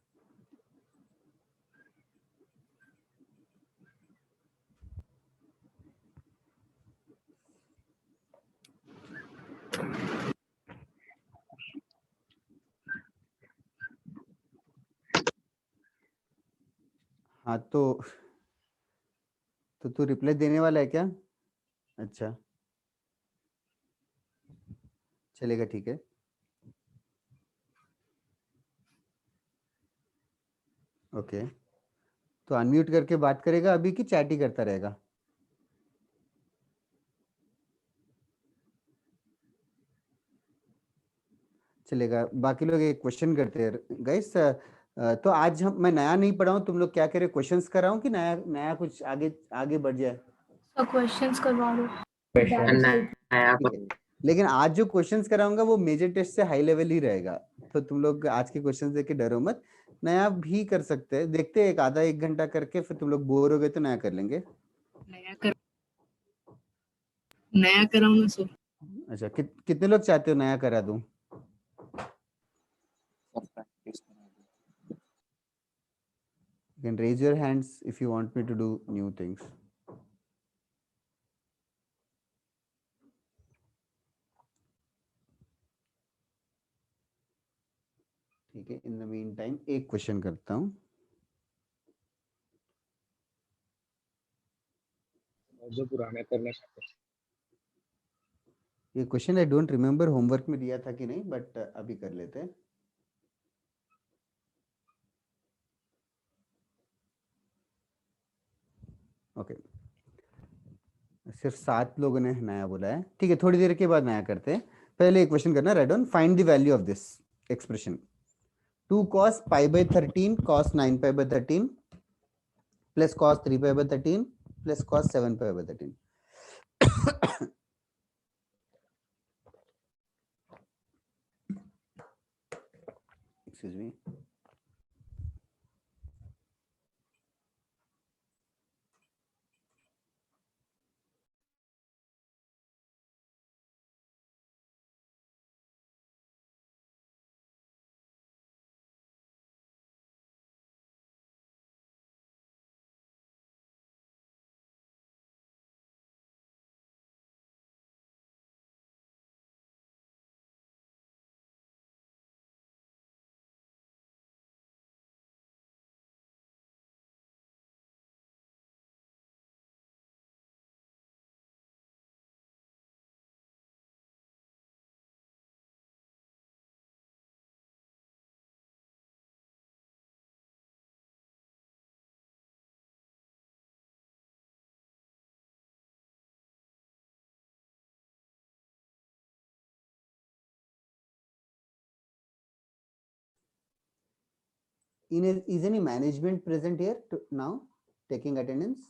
हाँ तो तू रिप्लाई देने वाला है क्या? अच्छा, चलेगा, ठीक है। ओके, तो अनम्यूट करके बात करेगा अभी कि चैट ही करता रहेगा? चलेगा, बाकी लोग एक क्वेश्चन करते हैं गाइस। तो आज मैं नया नहीं पढ़ाऊँ, तुम लोग क्या कह रहे हो? क्वेश्चंस कराऊं कि नया नया कुछ आगे आगे बढ़ जाए? क्वेश्चंस करवा दो। ठीक है, लेकिन आज जो क्वेश्चंस कराऊंगा वो मेजर टेस्ट से हाई लेवल ही रहेगा, तो तुम लोग आज के क्वेश्चंस देख के डरो मत। नया भी कर सकते हैं, देखते हैं, एक आधा एक घंटा करके, फिर तुम लोग बोर हो गए तो नया कर लेंगे। नया कराऊं ना सर? अच्छा, कितने लोग चाहते हो नया करा दूं? You can raise your hands if you want me to do new things. ठीक है, इन द मीन टाइम एक क्वेश्चन करता हूँ। जो पुराना करना चाहते हैं। ये question I don't remember homework में दिया था कि नहीं, बट अभी कर लेते हैं। ओके, सिर्फ 7 लोगों ने नया बोला है, ठीक है, थोड़ी देर के बाद नया करते हैं। पहले एक क्वेश्चन करना, write down, find the value of this expression 2 cos pi by 13 cos 9 pi by 13 plus cos 3 pi by 13 plus cos 7 pi by 13. Excuse me. Is any management present here now taking attendance?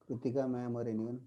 Kritika ma'am or anyone?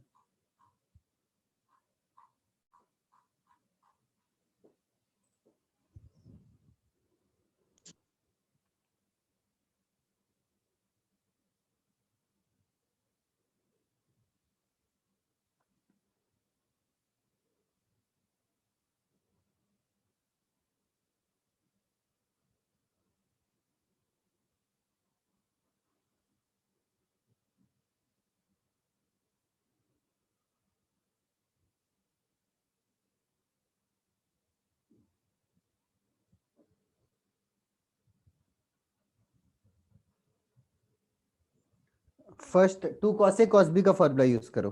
First 2 cos A cos B का formula use करो।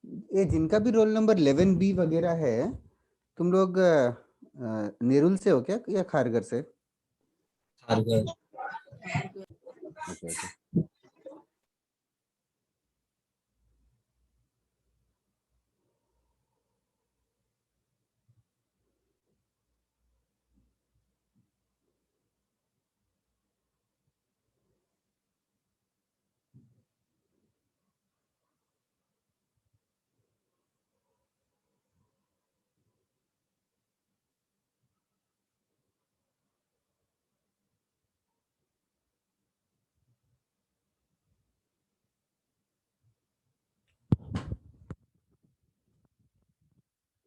ये जिनका भी roll number 11B वगैरह है, तुम लोग नेरुल से हो क्या या खारगर से? Kharghar. Okay okay.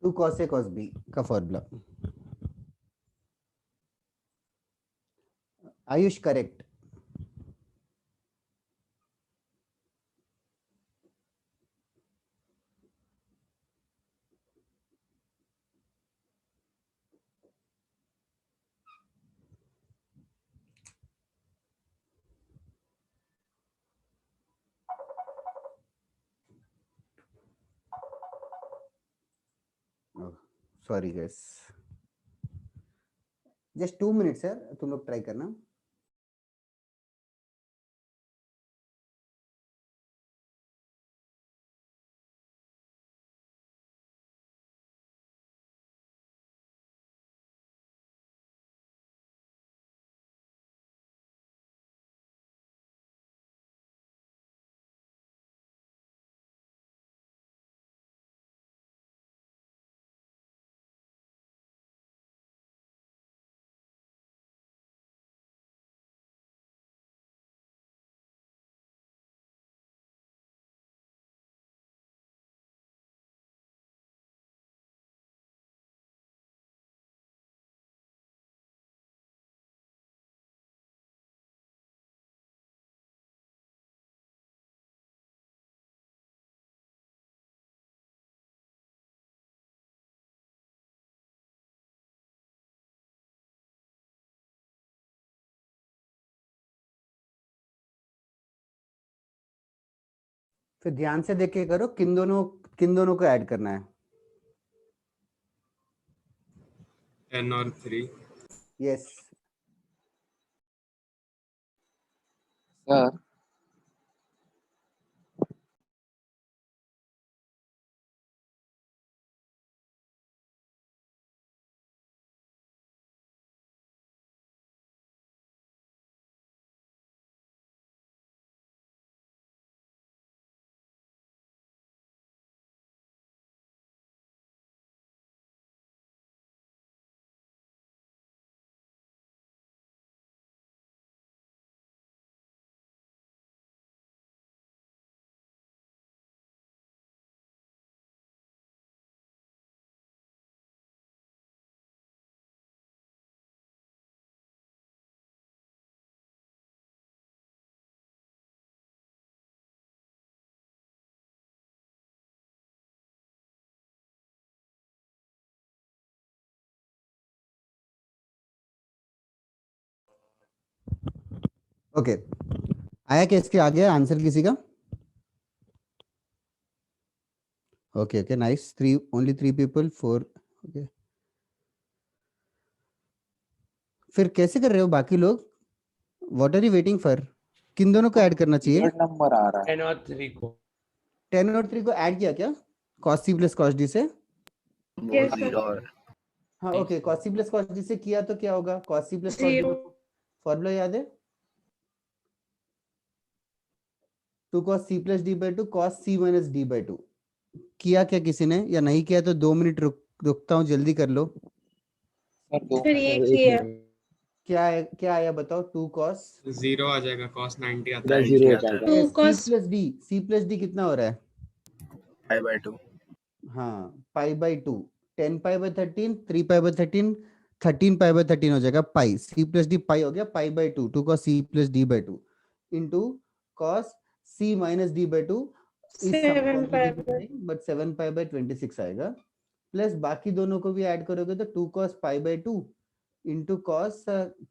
Two cos A cos B का formula. Ayush correct. Sorry guys, just 2 minutes यार, तुम लोग ट्राई करना। फिर ध्यान से देख के करो, किन दोनों को ऐड करना है। 10 और 3. यस सर ओके, आया क्या इसके आगे आंसर किसी का? Okay okay nice, only 3 people 4। Okay, फिर कैसे कर रहे हो बाकी लोग? What are you waiting for? किन दोनों को ऐड करना चाहिए? थर्ड नंबर आ रहा है 10 और 3 को। 10 और 3 को ऐड किया क्या cos c plus cos d से? Yes, sir. और हाँ okay, cos c plus cos d से किया तो क्या होगा? cos c plus cos d Zero. Formula याद है? 2 cos c plus d by 2 cos c minus d by 2। किया क्या किसी ने, या नहीं किया तो 2 मिनट रुकता हूँ, जल्दी कर लो। सर दो फिर ये एक किया। मिनट क्या आया बताओ? 2 cos 0 आ जाएगा, cos 90 आता पूरा है. जीरो हो जाएगा 2 c cos plus d, c plus d कितना हो रहा है? 5/2. हाँ पाई by 2, 10 pi by 13, 3 pi by 13, 13 pi by 13 हो जाएगा पाई। c प्लस डी पाई हो गया पाई by 2, 2 cos c plus d by 2 into cos c minus d by 2 इस सम 7 pi by but 7 pi by 26 आएगा। प्लस बाकी दोनों को भी ऐड करोगे तो 2 cos pi by 2 into cos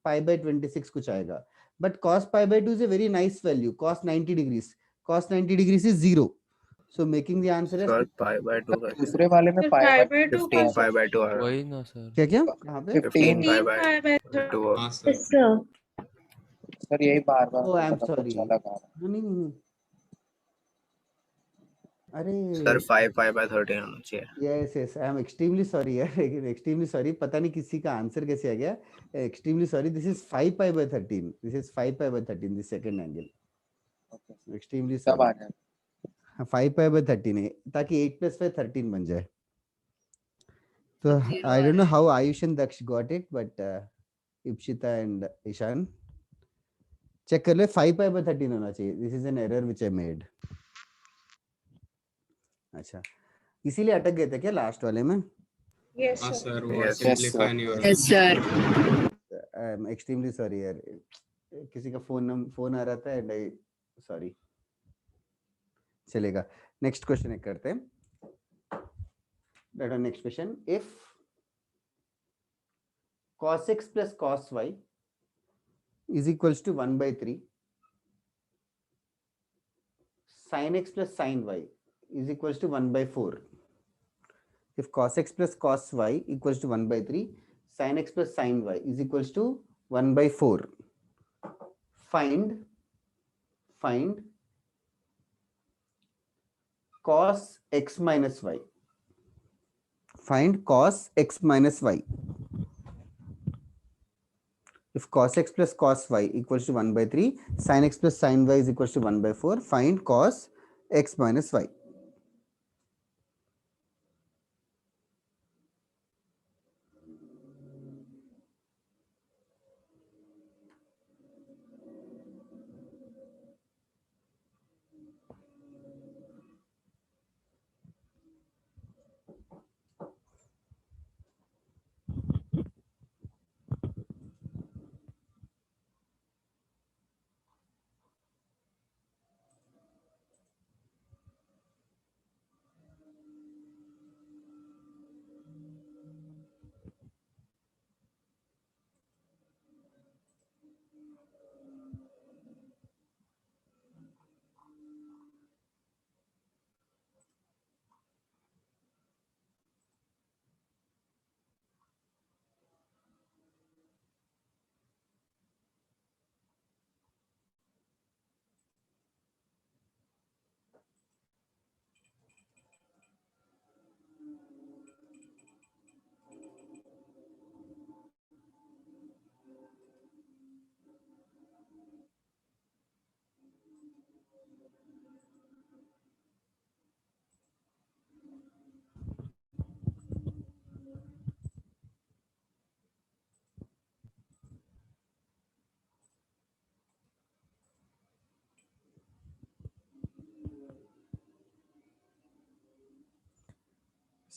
pi by 26 कुछ आएगा। But cos pi by 2 is a very nice value, cos 90 degrees, cos 90 degrees is 0, So making the answer as sir pi by 2 कैसे दूसरे वाले में फिर pi pi by by 2 15 pi by 2 आ रहा वही ना सर। क्या क्या कहाँ पे? 15 15 pi 18 by pi by 2 हाँ सर Yes, sir. सर यही बार बार Oh, I'm मतलब कुछ sorry. अलग आ रहा है। नहीं नहीं नहीं. सर अरे 5 pi by 13 होना चाहिए yes yes I am extremely sorry यार extremely sorry पता नहीं किसी का आंसर कैसे आ गया. Extremely sorry, this is 5 pi by 13. This is 5 pi by 13, the second angle. Extremely तब आ sorry. जाए 5 pi by 13 है ताकि 8 plus 5 13 बन जाए. So I don't know how Ayush and Daksh got it, but Ipshita and Ishan check कर ले 5 pi by 13 होना चाहिए. This is an error which I made. अच्छा इसीलिए अटक गए थे क्या लास्ट वाले में? Yes, हाँ sir. सर वो Yes, सिंप्लीफाई नहीं हो रहा Yes, sir. I am extremely sorry यार, किसी का फोन आ रहा था एंड आई सॉरी. चलेगा, नेक्स्ट क्वेश्चन एक करते हैं. Next question, if cos x plus cos y is equals to 1 by 3, sin x plus sin y is equals to 1 by 4. If cos x plus cos y equals to 1 by 3, sin x plus sin y is equals to 1 by 4. Find cos x minus y. Find cos x minus y. If cos x plus cos y equals to 1 by 3, sin x plus sin y is equals to 1 by 4, find cos x minus y.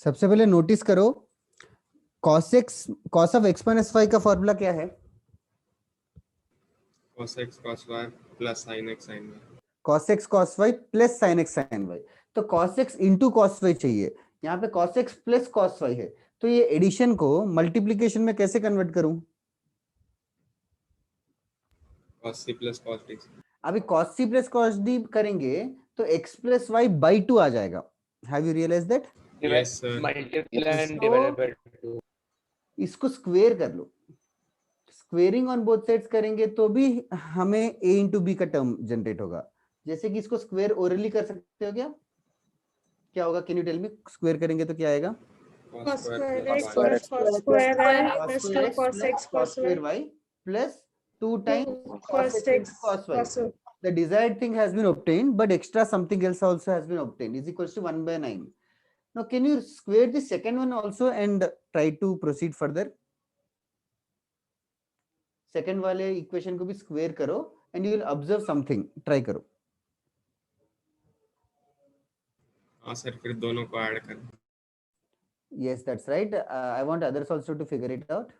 सबसे पहले notice करो cos of x minus y का formula क्या है? cos x cos y plus sin x sin y. cos x cos y plus sin x sin y. तो cos x into cos y चाहिए, यहाँ पे cos x plus cos y है, तो ये एडिशन को मल्टीप्लीकेशन में कैसे कन्वर्ट करूं? cos c plus cos d. अभी cos c plus cos d करेंगे तो x प्लस y बाई 2 आ जाएगा. Have you realize that? Yes sir. Multiply and So- divided by 2. इसको स्क्वेयर कर लो. स्क्वेयरिंग ऑन बोथ साइड्स करेंगे तो भी हमें a इंटू बी का टर्म जनरेट होगा. जैसे कि इसको स्क्वेयर ओरली कर सकते हो क्या होगा? Can you tell me? Square करेंगे तो क्या आएगा? Cos square x square plus x cos square y cos plus square 2 x cos plus x cos cos y square y plus 2 times cos cos x x into cos y. cos y. The desired thing has been obtained, but extra something else also has been obtained, is equals to 1 by 9. Now, can you square the second one also and try to proceed further? Second वाले equation को भी square करो and you will observe something. Try करो. हाँ sir फिर दोनों को add कर. Yes, that's right. I want others also to figure it out.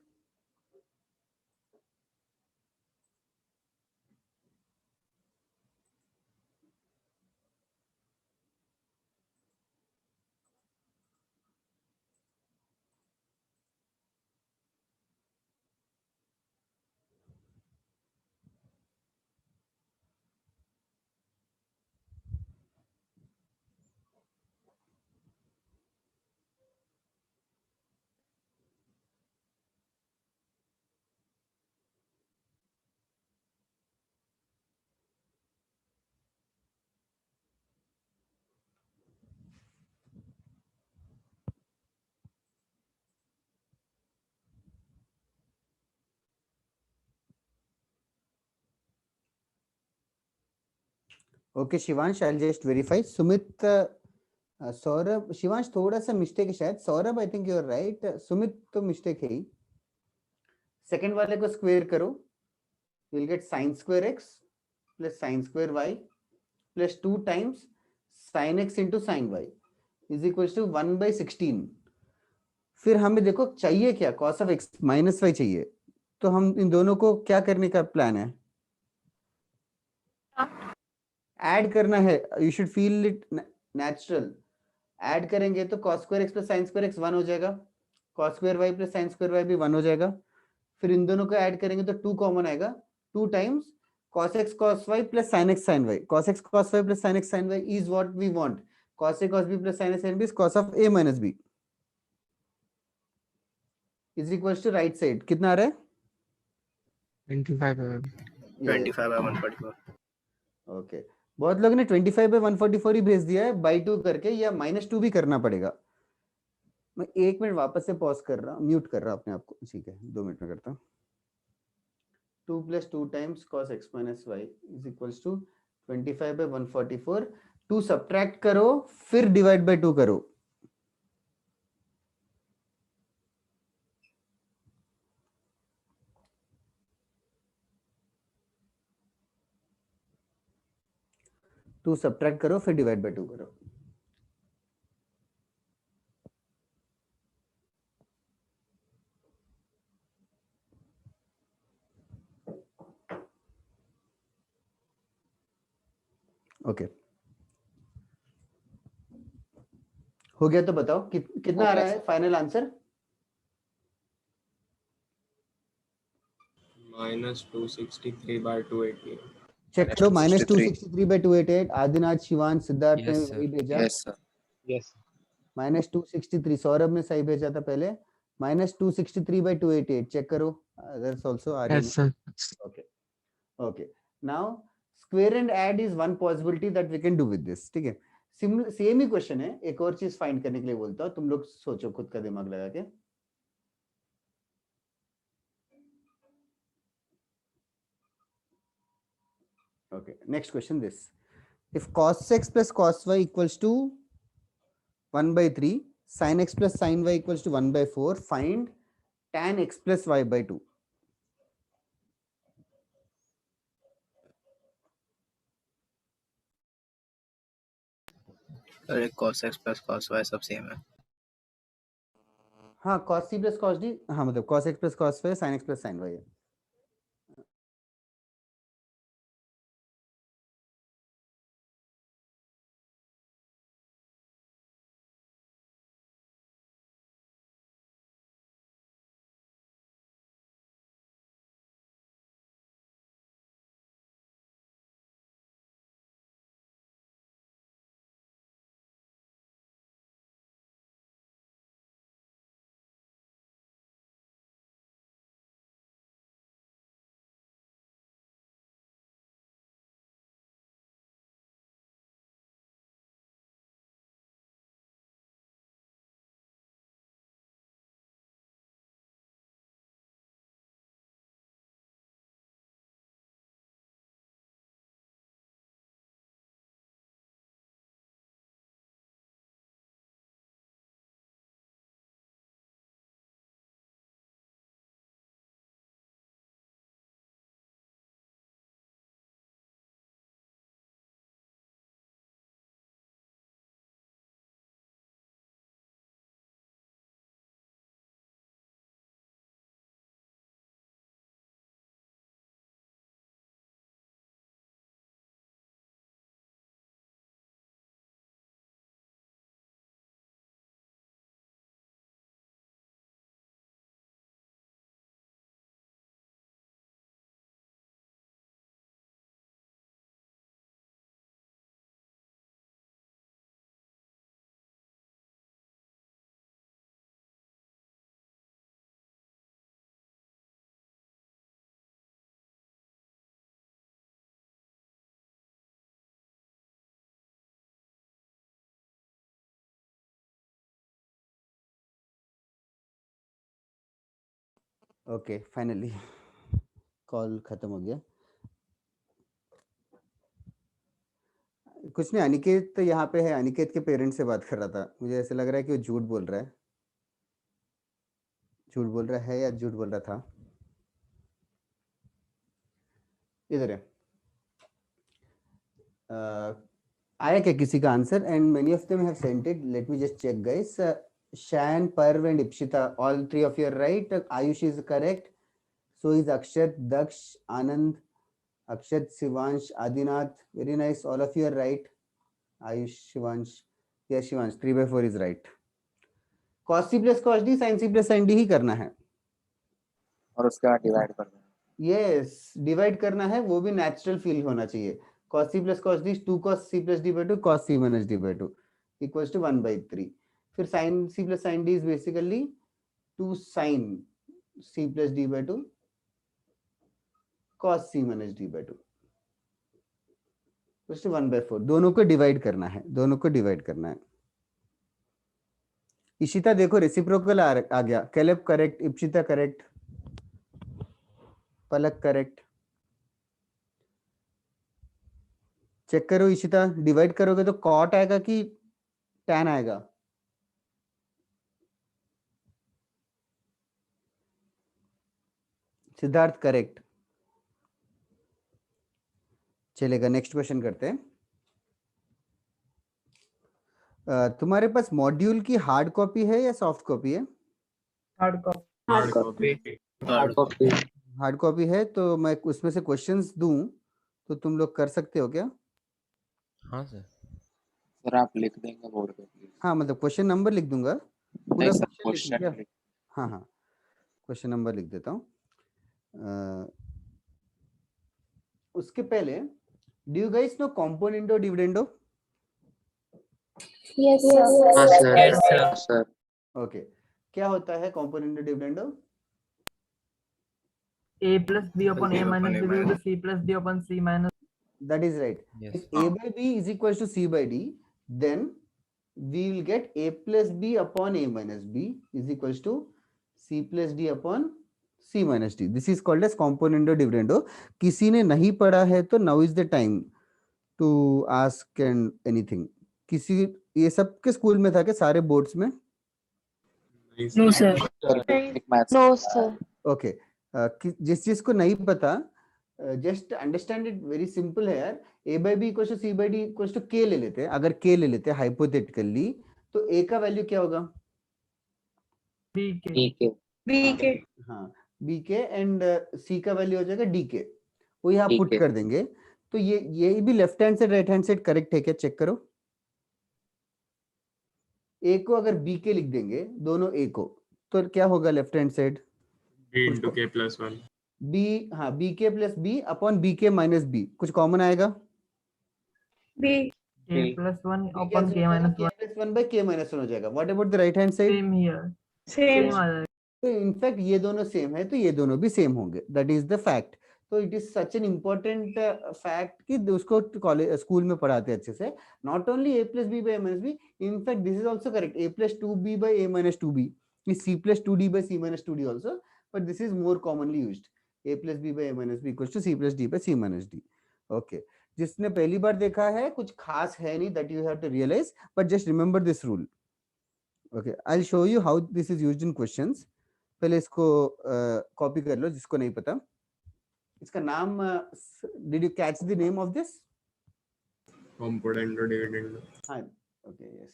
Okay Shivansh, I just verify. Sumit, Saurabh, Shivansh थोड़ा सा मिस्टेक है शायद. Saurabh I think you are right. Sumit तो मिस्टेक है ही. सेकंड वाले को स्क्वायर करो, you will get sin square x plus sin square y plus 2 times sin x into sin y is equals to 1/16. फिर हमें देखो चाहिए क्या, cos of x minus y चाहिए. तो हम इन दोनों को क्या करने का प्लान है? ऐड करना है. You should feel it natural. Add करेंगे तो cos square x plus sin square x 1 हो जाएगा, cos square y plus sin square y भी 1 हो जाएगा. फिर इन दोनों को ऐड करेंगे तो 2 कॉमन आएगा. 2 times cos x cos y plus sin x sin y. cos x cos y plus sin x sin y is what we want. cos a cos b plus sin a sin b is cos of a minus b is equals to right side. कितना आ रहा है? 25/144. Okay. बहुत लोग ने 25/144 ही भेज दिया है बाई 2 करके, या -2 भी करना पड़ेगा. मैं 1 मिनट वापस से पॉज कर रहा हूँ, म्यूट कर रहा हूँ अपने आप को. ठीक है, 2 मिनट में करता हूँ. 2 plus 2 times cos x minus y is equals to 25/144. 2 subtract करो, फिर डिवाइड बाय 2 करो. टू सब्ट्रैक्ट करो, फिर डिवाइड बाय 2 करो. ओके हो गया तो बताओ कितना आ रहा है फाइनल आंसर? -263/288. चेक करो. -263/288. आदिनाथ, शिवान, सिद्धार्थ ने Yes, sir. वही भेजा. Yes, sir. Yes. -263. सौरभ ने सही भेजा था पहले. -263/288. चेक करो. That's also Aryan. Yes, sir. Okay. Okay. Now square and add is one possibility that we can do with this. ठीक है. सेम ही क्वेश्चन है. एक और चीज फाइंड करने के लिए बोलता हूँ, तुम लोग सोचो खुद का दिमाग लगा के. Okay. Next question this. If cos x plus cos y equals to 1/3, sin x plus sin y equals to 1/4, find tan x plus y by 2. अरे cos x plus cos y सब सेम है. हाँ, cos c plus cos d. हाँ मतलब cos x plus cos y sin x plus sin y है. Okay, finally call खत्म हो गया. कुछ नहीं, अनिकेत यहाँ पे है, अनिकेत के पेरेंट्स से बात कर रहा था, मुझे ऐसे लग रहा है कि वो झूठ बोल रहा है, झूठ बोल रहा है या झूठ बोल रहा था। इधर है। आया क्या किसी का answer? And many of them have sent it, let me just check guys. Shan, Parv and Ipshita, all three of you are right. Ayush is correct. So is Akshat, Daksh, Anand, Akshat, Shivansh, Adinath. Very nice. All of you are right. Ayush, Shivansh. Yes, Shivansh. 3/4 is right. Cos C plus cos D, sin C plus sin D ही करना है. और उसके बाद divide करना है। Yes, divide करना है, वो भी natural feel होना चाहिए. Cos C plus cos D is 2 cos C plus D by 2 cos C minus D by 2 equals to 1/3. फिर sin C plus sin D is basically 2 sin C plus D by 2 cos C minus D by 2 equals to 1/4. दोनों को divide करना है, दोनों को divide करना है. इशिता देखो रेसिप्रोकल आ गया. कैलेब करेक्ट, इप्शिता करेक्ट, पलक करेक्ट. चेक करो इशिता, डिवाइड करोगे तो कॉट आएगा कि टैन आएगा? सिद्धार्थ करेक्ट. चलेगा, नेक्स्ट क्वेश्चन करते हैं. तुम्हारे पास मॉड्यूल की हार्ड कॉपी है या सॉफ्ट कॉपी है? Hard copy. हार्ड कॉपी है तो मैं उसमें से क्वेश्चंस दूं तो तुम लोग कर सकते हो क्या? हाँ सर. सर आप लिख देंगे बोर्ड पे प्लीज। हाँ, मतलब क्वेश्चन नंबर लिख दूंगा, पूरा नहीं सर, क्वेश्चन लिखूं क्या? क्वेश्चन हाँ हाँ, क्वेश्चन नंबर लिख देता हूँ. उसके पहले do you guys know componendo dividendo? Yes, हाँ sir. सर। ओके, क्या होता है componendo dividendo? A plus B upon A minus B equal to C plus D upon C minus. That is right. Yes. If A by B is equals to C by D, then we will get A plus B upon A minus B is equals to C plus D upon C minus D. This is called as componendo dividendo. किसी ने नहीं पढ़ा है तो now is the time to ask and anything. किसी ये सब के स्कूल में था क्या, सारे बोर्ड्स में? No sir. No, sir. Okay, जिस चीज को नहीं पता, just understand it, very simple है यार. A by B equals to C by D equals to K ले लेते हैं. अगर के ले लेते हैं हाइपोथेटिकली तो ए का वैल्यू क्या होगा? B के. ठीक है। B के. हाँ, बी के, एंड सी का वैल्यू हो जाएगा डी के. वो यहाँ ठीक पुट है। कर देंगे. तो ये भी left hand side right hand side correct है क्या, चेक करो. ए को अगर बी के लिख देंगे, दोनों ए को, तो क्या होगा left hand side? B into K plus 1. B, हाँ, B K plus B upon B K minus B. कुछ कॉमन आएगा? B. A plus 1 upon K minus 1. 1 by K minus 1 हो जाएगा. What about the right hand side? Same here. Same. Same आ जाएगा. तो in fact ये दोनों same है तो ये दोनों भी सेम होंगे. That is the fact. तो it is such an important fact कि उसको कॉलेज स्कूल में पढ़ाते हैं अच्छे से. Not only a plus b by a minus b, in fact this is also correct. a plus 2b by a minus 2b is c plus 2d by c minus 2d also, but this is more commonly used. a plus b by a minus b equals to c plus d by c minus d. Okay, जिसने पहली बार देखा है कुछ खास है नहीं, that you have to realize, but just remember this rule. Okay, I'll show you how this is used in questions. पहले इसको कॉपी कर लो जिसको नहीं पता. इसका नाम, did you catch the name of this? Componendo dividendo. हाँ, okay, yes.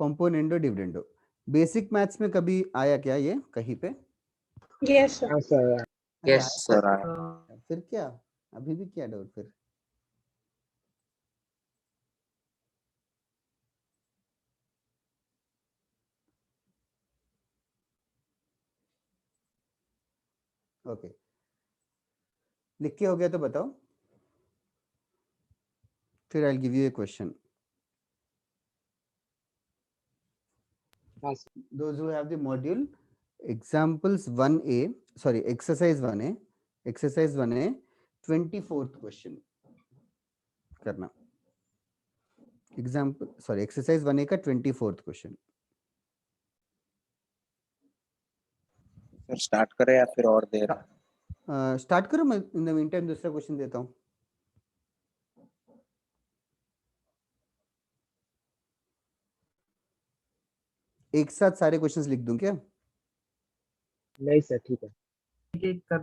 Componendo dividendo. Basic maths में कभी आया क्या ये कहीं पे? Yes, sir. हाँ सर। अरे यस आया सर। तो फिर क्या, अभी भी क्या डाउट फिर? ओके, लिख के हो गया तो बताओ, फिर I give U A question. हाँ sir. Those who have the module, examples 1A, sorry, exercise 1A, exercise 1A, 24th question करना. Example, sorry, exercise 1A का 24th question. सर स्टार्ट करें या फिर और देर? स्टार्ट करो, मैं इन द मीन टाइम दूसरा क्वेश्चन देता हूँ। एक साथ सारे क्वेश्चंस लिख दूं क्या? नहीं सर, ठीक है। एक कर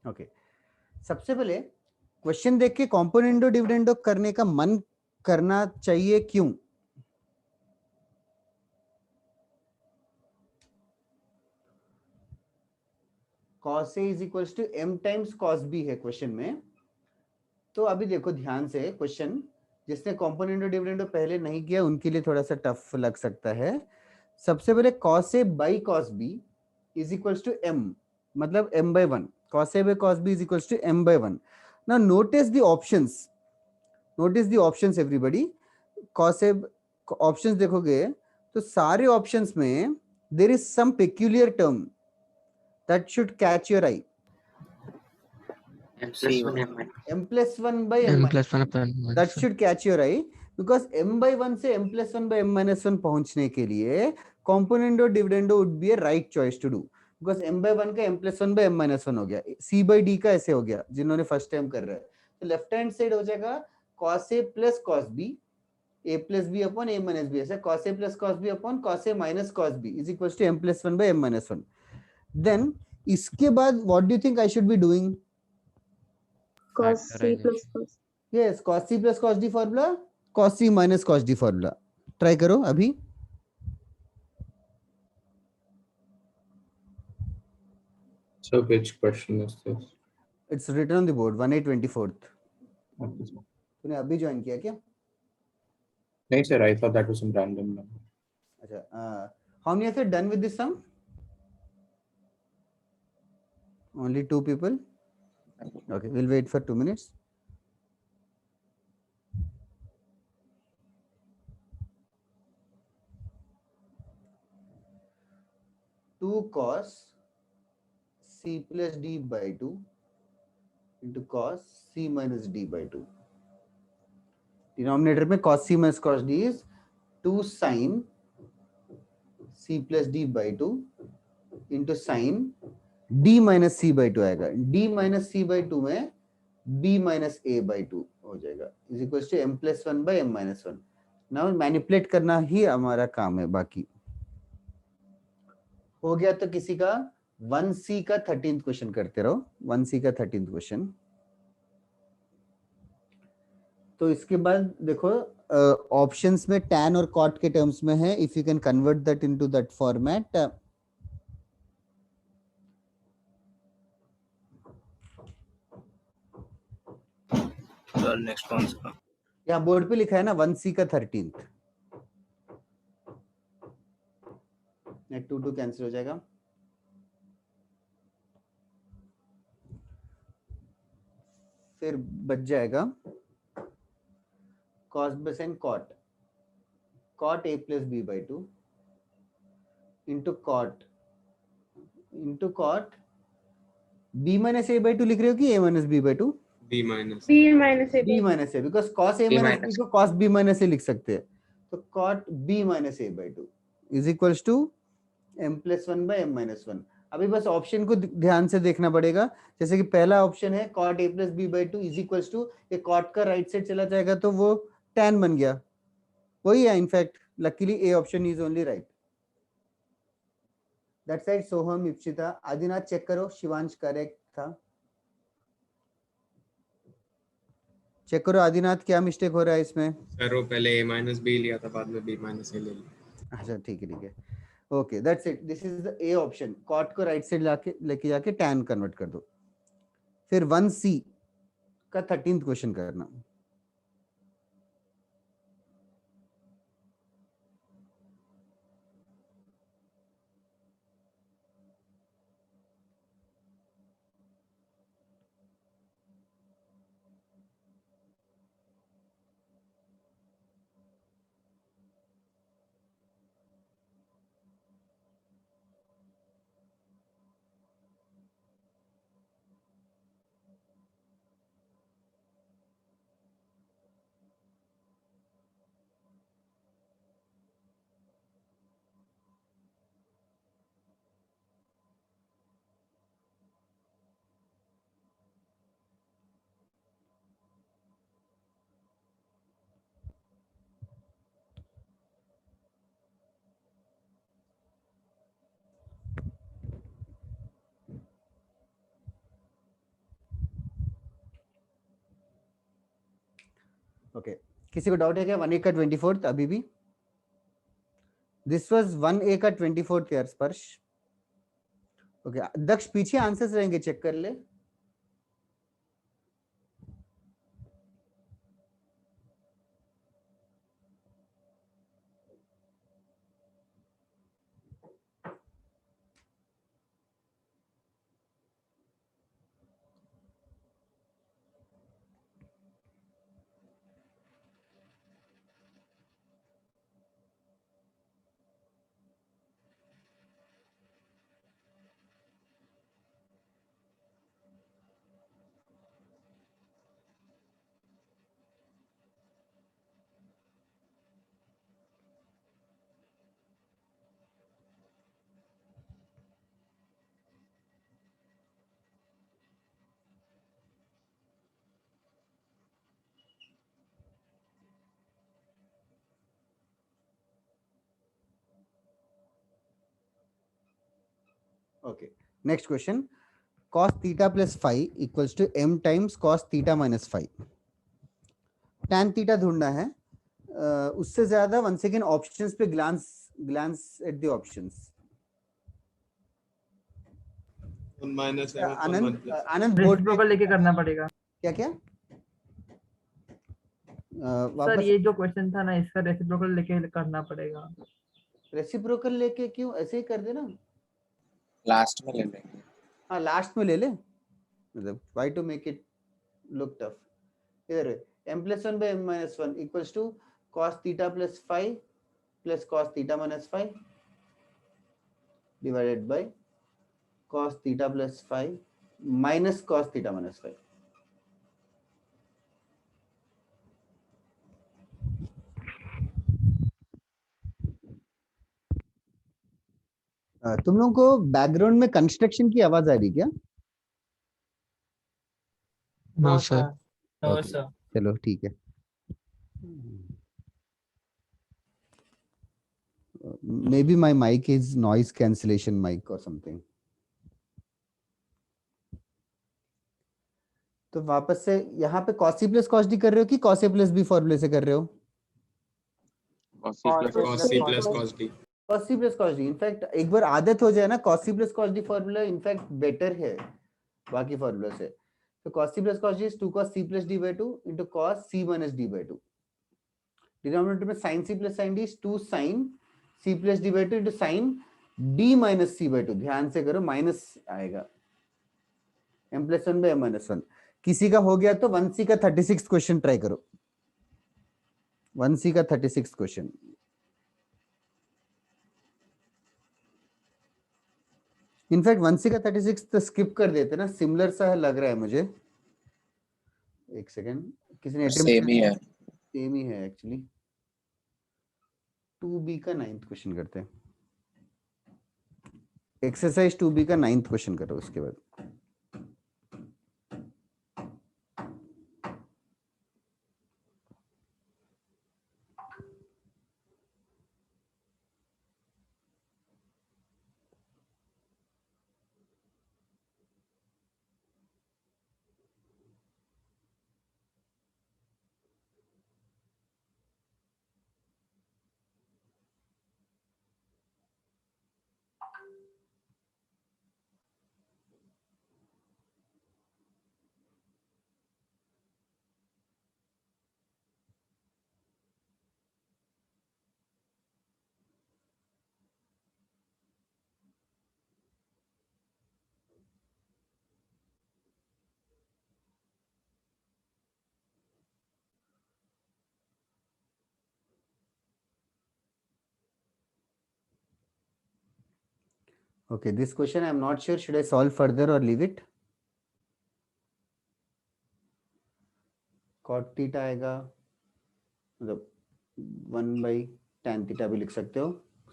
ओके, सबसे पहले क्वेश्चन देख के कॉम्पोनेंटो डिविडेंडो करने का मन करना चाहिए, क्यों? cos A is equals to m times cos B है क्वेश्चन में। तो अभी देखो ध्यान से क्वेश्चन, जिसने कॉम्पोनेंटो डिविडेंडो पहले नहीं किया उनके लिए थोड़ा सा टफ लग सकता है। सबसे पहले cos A by cos B is equals to m, मतलब m/1। cos A by cos B is equals to m/1. Now notice the options. Notice the options everybody. cos A options देखोगे तो सारे options में there is some peculiar term that should catch your eye. m plus 1 by m minus 1. That should catch your eye because m/1 से m plus 1 by m minus 1 पहुंचने के लिए componendo dividendo would be a right choice to do. Because m/1 का m plus 1 by m minus 1 हो गया, c by d का ऐसे हो गया जिन्होंने फर्स्ट टाइम कर रहे हैं। तो लेफ्ट हैंड साइड हो जाएगा cos A plus cos B, a plus b upon a minus b, ऐसे cos A plus cos B upon cos A minus cos B is equals to m plus 1 by m minus 1. Then इसके बाद what do you think I should be doing? cos C plus cos. Yes, cos C plus cos D formula, cos C minus cos D formula. Try करो अभी। So which question is this? It's written on the board, 1/24th. Okay, sir. तूने अभी join किया क्या? No, sir, I thought that was some random number. अच्छा, how many of you are done with this sum? Only 2 people. Okay, we'll wait for 2 minutes. Two cos C plus D by 2 into cos C minus D by 2. Denominator में cos C minus cos D is 2 sin C plus D by 2 into sin D minus C by 2 आएगा। D minus C by 2 में B minus A by 2 हो जाएगा, is equals to m plus 1 by m minus 1. Now manipulate करना ही हमारा काम है, बाकी हो गया। तो किसी का 1C का 13th क्वेश्चन करते रहो, 1C का 13th क्वेश्चन। तो इसके बाद देखो ऑप्शंस में tan और cot के टर्म्स में है, if you can convert that into that format. Sir next कौन सा? यहाँ बोर्ड पे लिखा है ना 1C का 13th। 2 कैंसिल हो जाएगा। फिर बच जाएगा cos by sin cot a plus b by 2 into cot b minus a by 2 लिख रहे हो कि a minus b by 2? b minus b minus a b minus a because cos a A minus b minus. को cos b minus a लिख सकते हैं, तो cot b minus a by 2 is equals to m plus 1 by m minus 1. अभी बस option को ध्यान से देखना पड़ेगा, जैसे कि पहला ऑप्शन है cot a plus b by 2 is equals to, ये cot का राइट साइड चला जाएगा तो वो tan बन गया, वही है in fact. Luckily a option is only right. That side Soham, Ipsita, Adinath check करो, शिवांश करेक्ट था. चेक करो आदिनाथ क्या मिस्टेक हो रहा है इसमें. सर वो पहले a minus b लिया था, बाद में b minus a ले लिया. अच्छा ठीक है. Okay that's it. This is the A option. Cot को राइट साइड लेके जाके टैन कन्वर्ट कर दो. फिर 1C का 13th क्वेश्चन करना. ओके किसी को डाउट है क्या 1A का 24th अभी भी? दिस वाज 1A का 24th यार स्पर्श. ओके दक्ष पीछे आंसर्स रहेंगे, चेक कर ले. Okay, next question. Cos theta plus phi equals to m times cos theta minus phi. Tan theta ढूंढना है. उससे ज्यादा वन सेकेंड ऑप्शंस पे glance at the options. minus m upon 1 Anand plus. Anand board reciprocal लेके करना पड़ेगा. क्या sir वापस ये जो क्वेश्चन था ना, इसका रेसिप्रोकल लेके करना पड़ेगा. रेसिप्रोकल लेके क्यों, ऐसे ही कर देना. लास्ट में ले लेंगे. हाँ लास्ट में ले ले, मतलब why to make it look tough. इधर m plus 1 by m minus 1 equals to cos theta plus phi plus cos theta minus phi divided by cos theta plus phi minus cos theta minus phi. तुम लोगों को background में construction की आवाज आ रही क्या? No, sir. No, Okay. sir. चलो ठीक है. Maybe my mic is noise cancellation mic or something. तो वापस से यहाँ पे cos c plus cos d कर रहे हो कि cos a plus b फॉर्मूले से कर रहे हो? cos c plus cos d. cos c plus cos d. In fact एक बार आदत हो जाए ना, cos c plus cos d formula in fact better है बाकी फॉर्मूला से. तो cos c plus cos d is 2 cos c plus d by 2 into cos c minus d by 2. Denominator में sin c plus sin d is 2 sin c plus d by 2 into sin d minus c by 2. ध्यान से करो, minus आएगा. m plus 1 by m minus 1. किसी का हो गया तो 1C का 36 क्वेश्चन ट्राई करो, 1C का 36 क्वेश्चन। इनफैक्ट 1C का 36 तो स्किप कर देते ना, सिमिलर सा लग रहा है मुझे। एक सेकेंड, किसी ने सेम ही है। सेम ही है एक्चुअली। 2B का 9th क्वेश्चन करते हैं, एक्सरसाइज 2B का 9th क्वेश्चन करो उसके बाद। Okay, this question I'm not sure, should I solve further or leave it? Cot theta आएगा, मतलब 1/tan theta भी लिख सकते हो,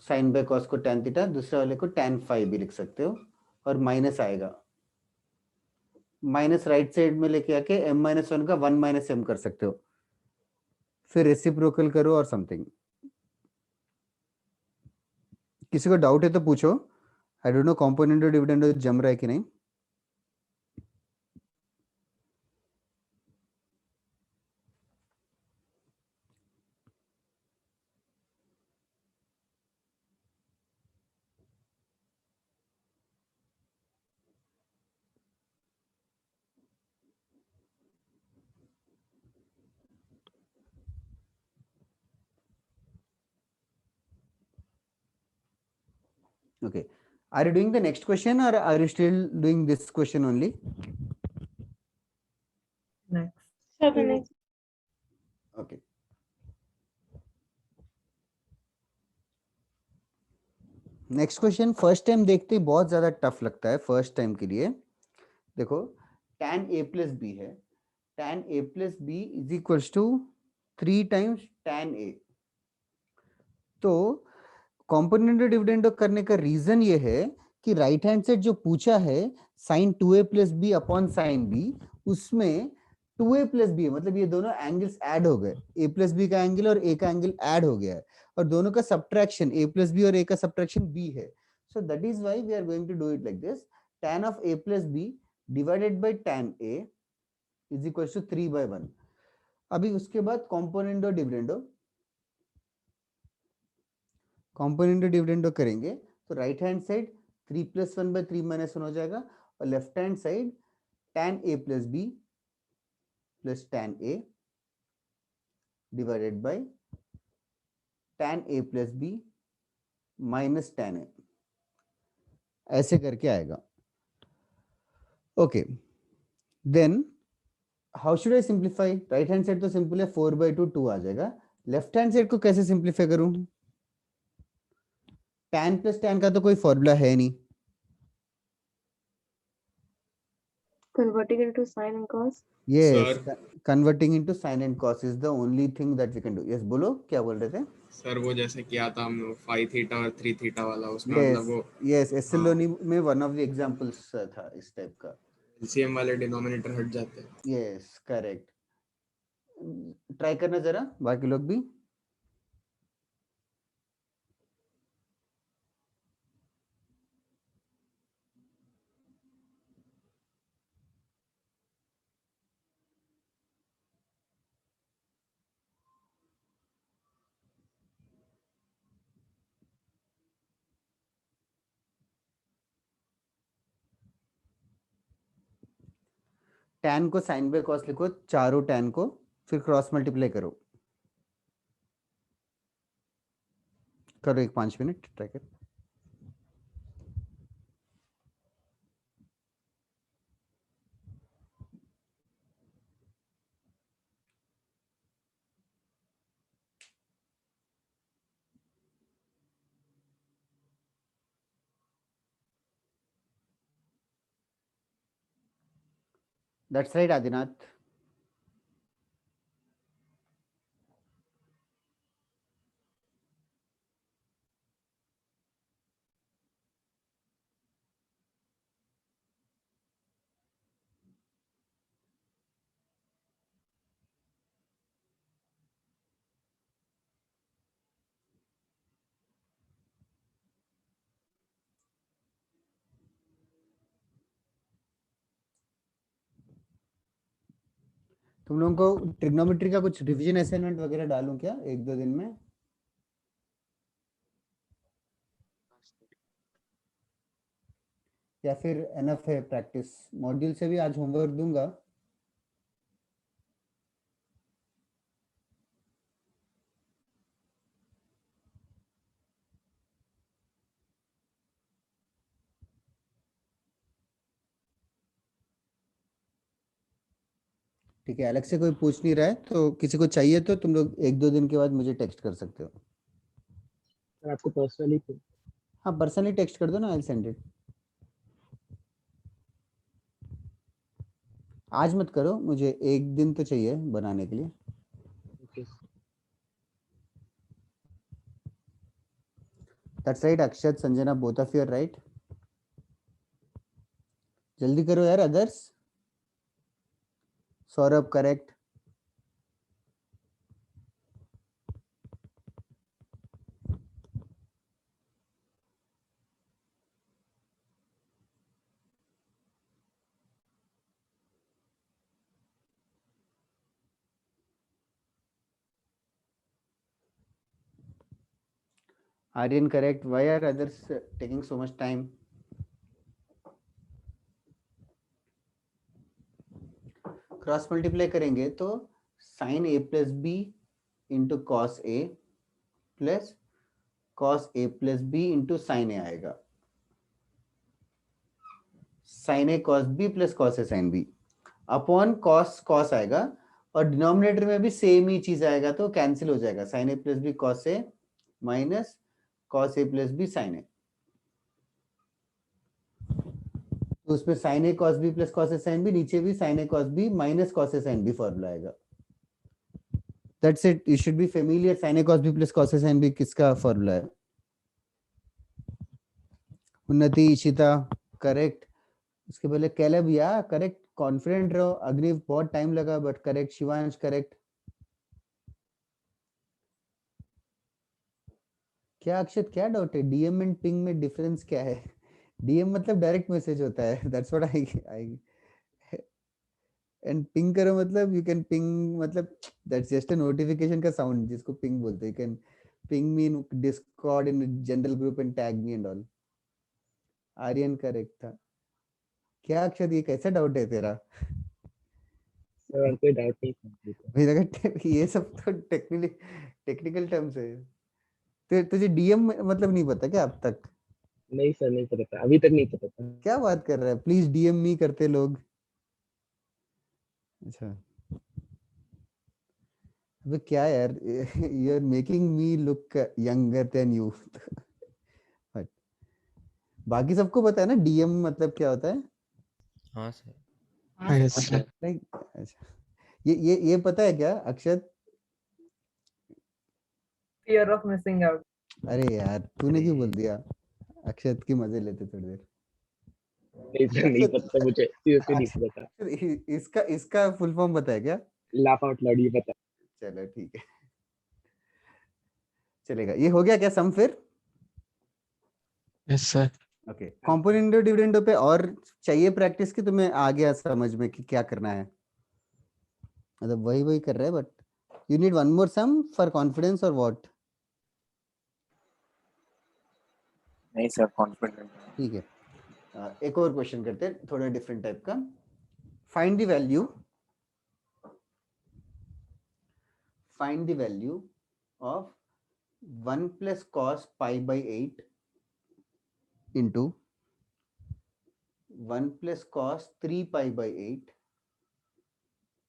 sin by cos को tan theta, दूसरे वाले को tan phi भी लिख सकते हो, और माइनस आएगा, माइनस राइट साइड में लेके आके m-1 का 1 - m कर सकते हो, फिर रेसिप्रोकल करो और समथिंग। किसी को डाउट है तो पूछो। आई डोंट नो कंपोनेंट और डिविडेंड जम रहा है कि नहीं। Okay, are you doing the next question or are you still doing this question only? Next. Certainly. Okay. Next question first time देखते ही बहुत ज्यादा टफ लगता है फर्स्ट टाइम के लिए। देखो tan a plus b है, tan a plus b is equals to 3 times tan a। तो कॉम्पोनेंट डिविडेंड करने का रीजन ये है कि राइट हैंड साइड जो पूछा है sin 2a plus b upon sin b, उसमें 2a plus b है, मतलब ये दोनों एंगल्स ऐड हो गए, a plus b का एंगल और a का एंगल ऐड हो गया है, और दोनों का सब्ट्रैक्शन a plus b और a का सब्ट्रैक्शन b है। So that is why we are going to do it like this, tan of a plus b divided by tan a is equals to 3/1। अभी उसके बाद component और dividendo, component dividendo करेंगे तो right hand side 3 + 1/3 - 1 हो जाएगा, और left hand side tan a plus b plus tan a divided by tan a plus b minus tan a, ऐसे करके आएगा। Okay, then how should I simplify? Right hand side तो simple है, 4/2 2 आ जाएगा। लेफ्ट हैंड साइड को कैसे simplify करूं? tan प्लस tan का तो कोई फॉर्मूला है नहीं। Converting into sin and cos. Yes, Sir. converting into sin and cos is the only thing that we can do. Yes, बोलो क्या बोल रहे थे? सर वो जैसे किया था हमने 5 थीटा और 3 थीटा वाला, उसमें Yes, मतलब वो yes, एसेलोनी में one of the examples था इस टाइप का। एलसीएम वाले डिनोमिनेटर हट जाते हैं। Yes, correct. ट्राई करना जरा बाकी लोग भी। tan को sin बाय cos लिखो, चारों tan को, फिर क्रॉस मल्टीप्लाई करो। करो एक 5 मिनट ट्राई कर। That's right, Adinath. तुम लोगों को ट्रिग्नोमेट्री का कुछ रिवीजन असाइनमेंट वगैरह डालूं क्या 1-2 दिन में? या फिर एनफ है प्रैक्टिस? मॉड्यूल से भी आज होमवर्क दूंगा। ठीक है, अलग से कोई पूछ नहीं रहा है, तो किसी को चाहिए तो तुम लोग 1-2 दिन के बाद मुझे टेक्स्ट कर सकते हो। सर आपको पर्सनली हाँ, पर्सनली टेक्स्ट कर दो ना, आई सेंड इट। आज मत करो, मुझे 1 दिन तो चाहिए बनाने के लिए। Okay That's right, Akshat, Sanjana, both of you are right. जल्दी करो यार, others. Saurabh, correct. Aryan, correct. Why are others taking so much time? Cross multiply करेंगे तो sin a plus b into cos a plus cos a plus b into sin a आएगा। sin a cos b plus cos a sin b upon cos आएगा, और denominator में भी same ही चीज आएगा, तो कैंसिल हो जाएगा। sin a plus b cos a minus cos a plus b sin a, तो उसमें sin a cos b plus cos a sin b, नीचे भी sin a cos b minus cos a sin b formula आएगा। That's it. You should be familiar. sin a cos b plus cos a sin b किसका formula है? उन्नति, Ishita, correct. उसके पहले कैलब, या correct, confident रहो। अग्निव बहुत टाइम लगा बट करेक्ट। शिवांश करेक्ट। क्या अक्षत, क्या डाउट है? डीएम एंड पिंग में डिफरेंस क्या है? डीएम मतलब डायरेक्ट मैसेज होता है, that's what I and ping करो मतलब यू कैन पिंग, मतलब दैट्स जस्ट अ नोटिफिकेशन का साउंड जिसको पिंग बोलते हैं। You can ping me in Discord in general group and tag me and all. Aryan correct था। क्या अक्षत, ये कैसा डाउट है तेरा? सर कोई डाउट नहीं था। मुझे लगा ये सब तो टेक्निकल टर्म्स है। तो तुझे डीएम मतलब नहीं पता क्या अब तक? नहीं सर, नहीं पता था, अभी तक नहीं पता था। क्या बात कर रहा है? प्लीज डीएम मी करते लोग। अच्छा, अबे क्या यार, you are making me look younger than you. बाकी सबको पता है ना डीएम मतलब क्या होता है? हाँ सर। लाइक अच्छा, ये पता है क्या अक्षत? Fear of missing out. अरे यार, तूने क्यों बोल दिया? अक्षत की मजे लेते थोड़ी देर। नहीं सर, नहीं पता मुझे, सीरियसली नहीं पता। इसका फुल फॉर्म पता है क्या? लाफ आउट लाउड, ये पता। चलो ठीक है, चलेगा। ये हो गया क्या सम फिर? Yes sir. ओके, कॉम्पोनेंटो डिविडेंडो पे और चाहिए प्रैक्टिस की? तुम्हें आ गया समझ में कि क्या करना है? मतलब वही कर रहे हैं, but you need one more sum for confidence और व्हाट? नहीं सर, कॉन्फिडेंट। ठीक है, एक और क्वेश्चन करते हैं थोड़ा डिफरेंट टाइप का। Find the value of 1 plus cos pi by 8 into 1 plus cos 3 pi by 8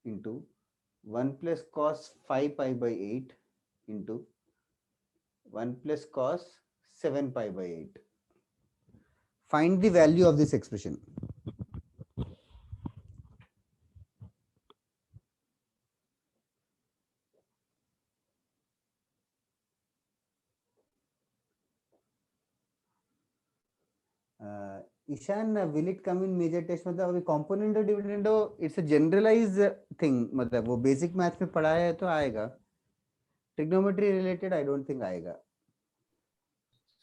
into 1 plus cos 5 pi by 8 into 1 plus cos 7 pi by 8. Find the value of this expression. Ishaan will it come in major test? मतलब अभी कॉम्पोनेंटो डिविडेंडो it's a generalize thing, मतलब वो basic maths में पढ़ाया है तो आएगा. Trigonometry related I don't think आएगा.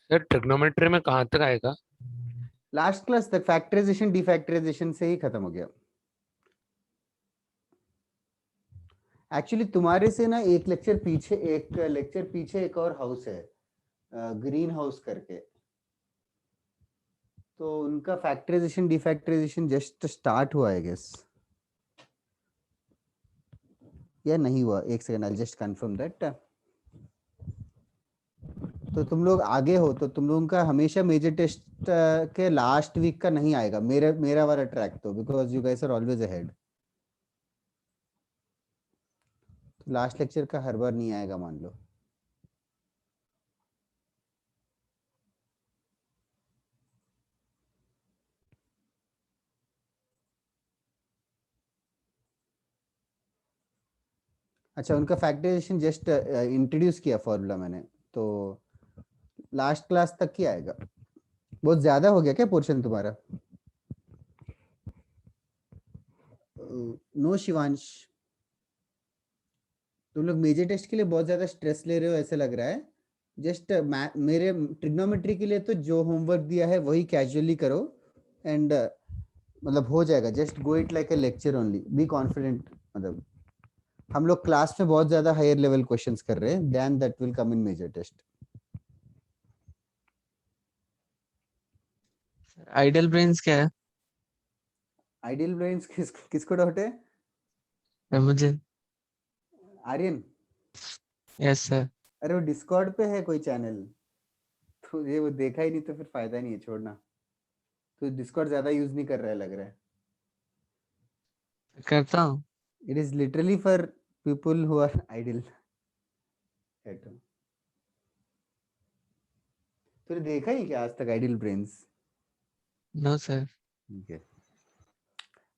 सर ट्रिग्नोमेट्री में कहाँ तक आएगा? लास्ट क्लास तक फैक्टराइजेशन डिफैक्टराइजेशन से ही खत्म हो गया. एक्चुअली तुम्हारे से ना एक लेक्चर पीछे एक और हाउस है, ग्रीन हाउस करके, तो उनका फैक्टराइजेशन डिफैक्टराइजेशन जस्ट स्टार्ट हुआ है गेस, या नहीं हुआ? एक second, I just confirm that. तो तुम लोग आगे हो तो तुम लोगों का हमेशा मेजर टेस्ट के लास्ट वीक का नहीं आएगा, मेरा वाला ट्रैक तो, because you guys are always ahead. Last lecture का हर बार नहीं आएगा मान लो. अच्छा, उनका फैक्टराइजेशन जस्ट इंट्रोड्यूस किया फॉर्मूला मैंने, तो लास्ट क्लास तक ही आएगा. बहुत ज्यादा हो गया क्या पोर्शन तुम्हारा? नो शिवांश, तुम लोग मेजर टेस्ट के लिए बहुत ज्यादा स्ट्रेस ले रहे हो ऐसे लग रहा है. जस्ट मेरे ट्रिग्नोमेट्री के लिए तो जो होमवर्क दिया है वही कैजुअली करो एंड मतलब हो जाएगा. Just go it like a lecture only, be confident. मतलब हम लोग क्लास में बहुत ज्यादा हायर लेवल क्वेश्चंस कर रहे हैं, then that will come in major test. Ideal brains क्या है? आइडियल ब्रेन्स किसको डाउट है? मुझे. आर्यन? Yes sir. अरे वो डिस्कॉर्ड पे है कोई चैनल, तो ये वो देखा ही नहीं तो फिर फायदा नहीं है, छोड़ना. तो डिस्कॉर्ड ज्यादा यूज नहीं कर रहा है लग रहा है. करता हूँ. It is literally for people who are ideal. तूने देखा ही क्या आज तक ideal brains? No sir. Okay.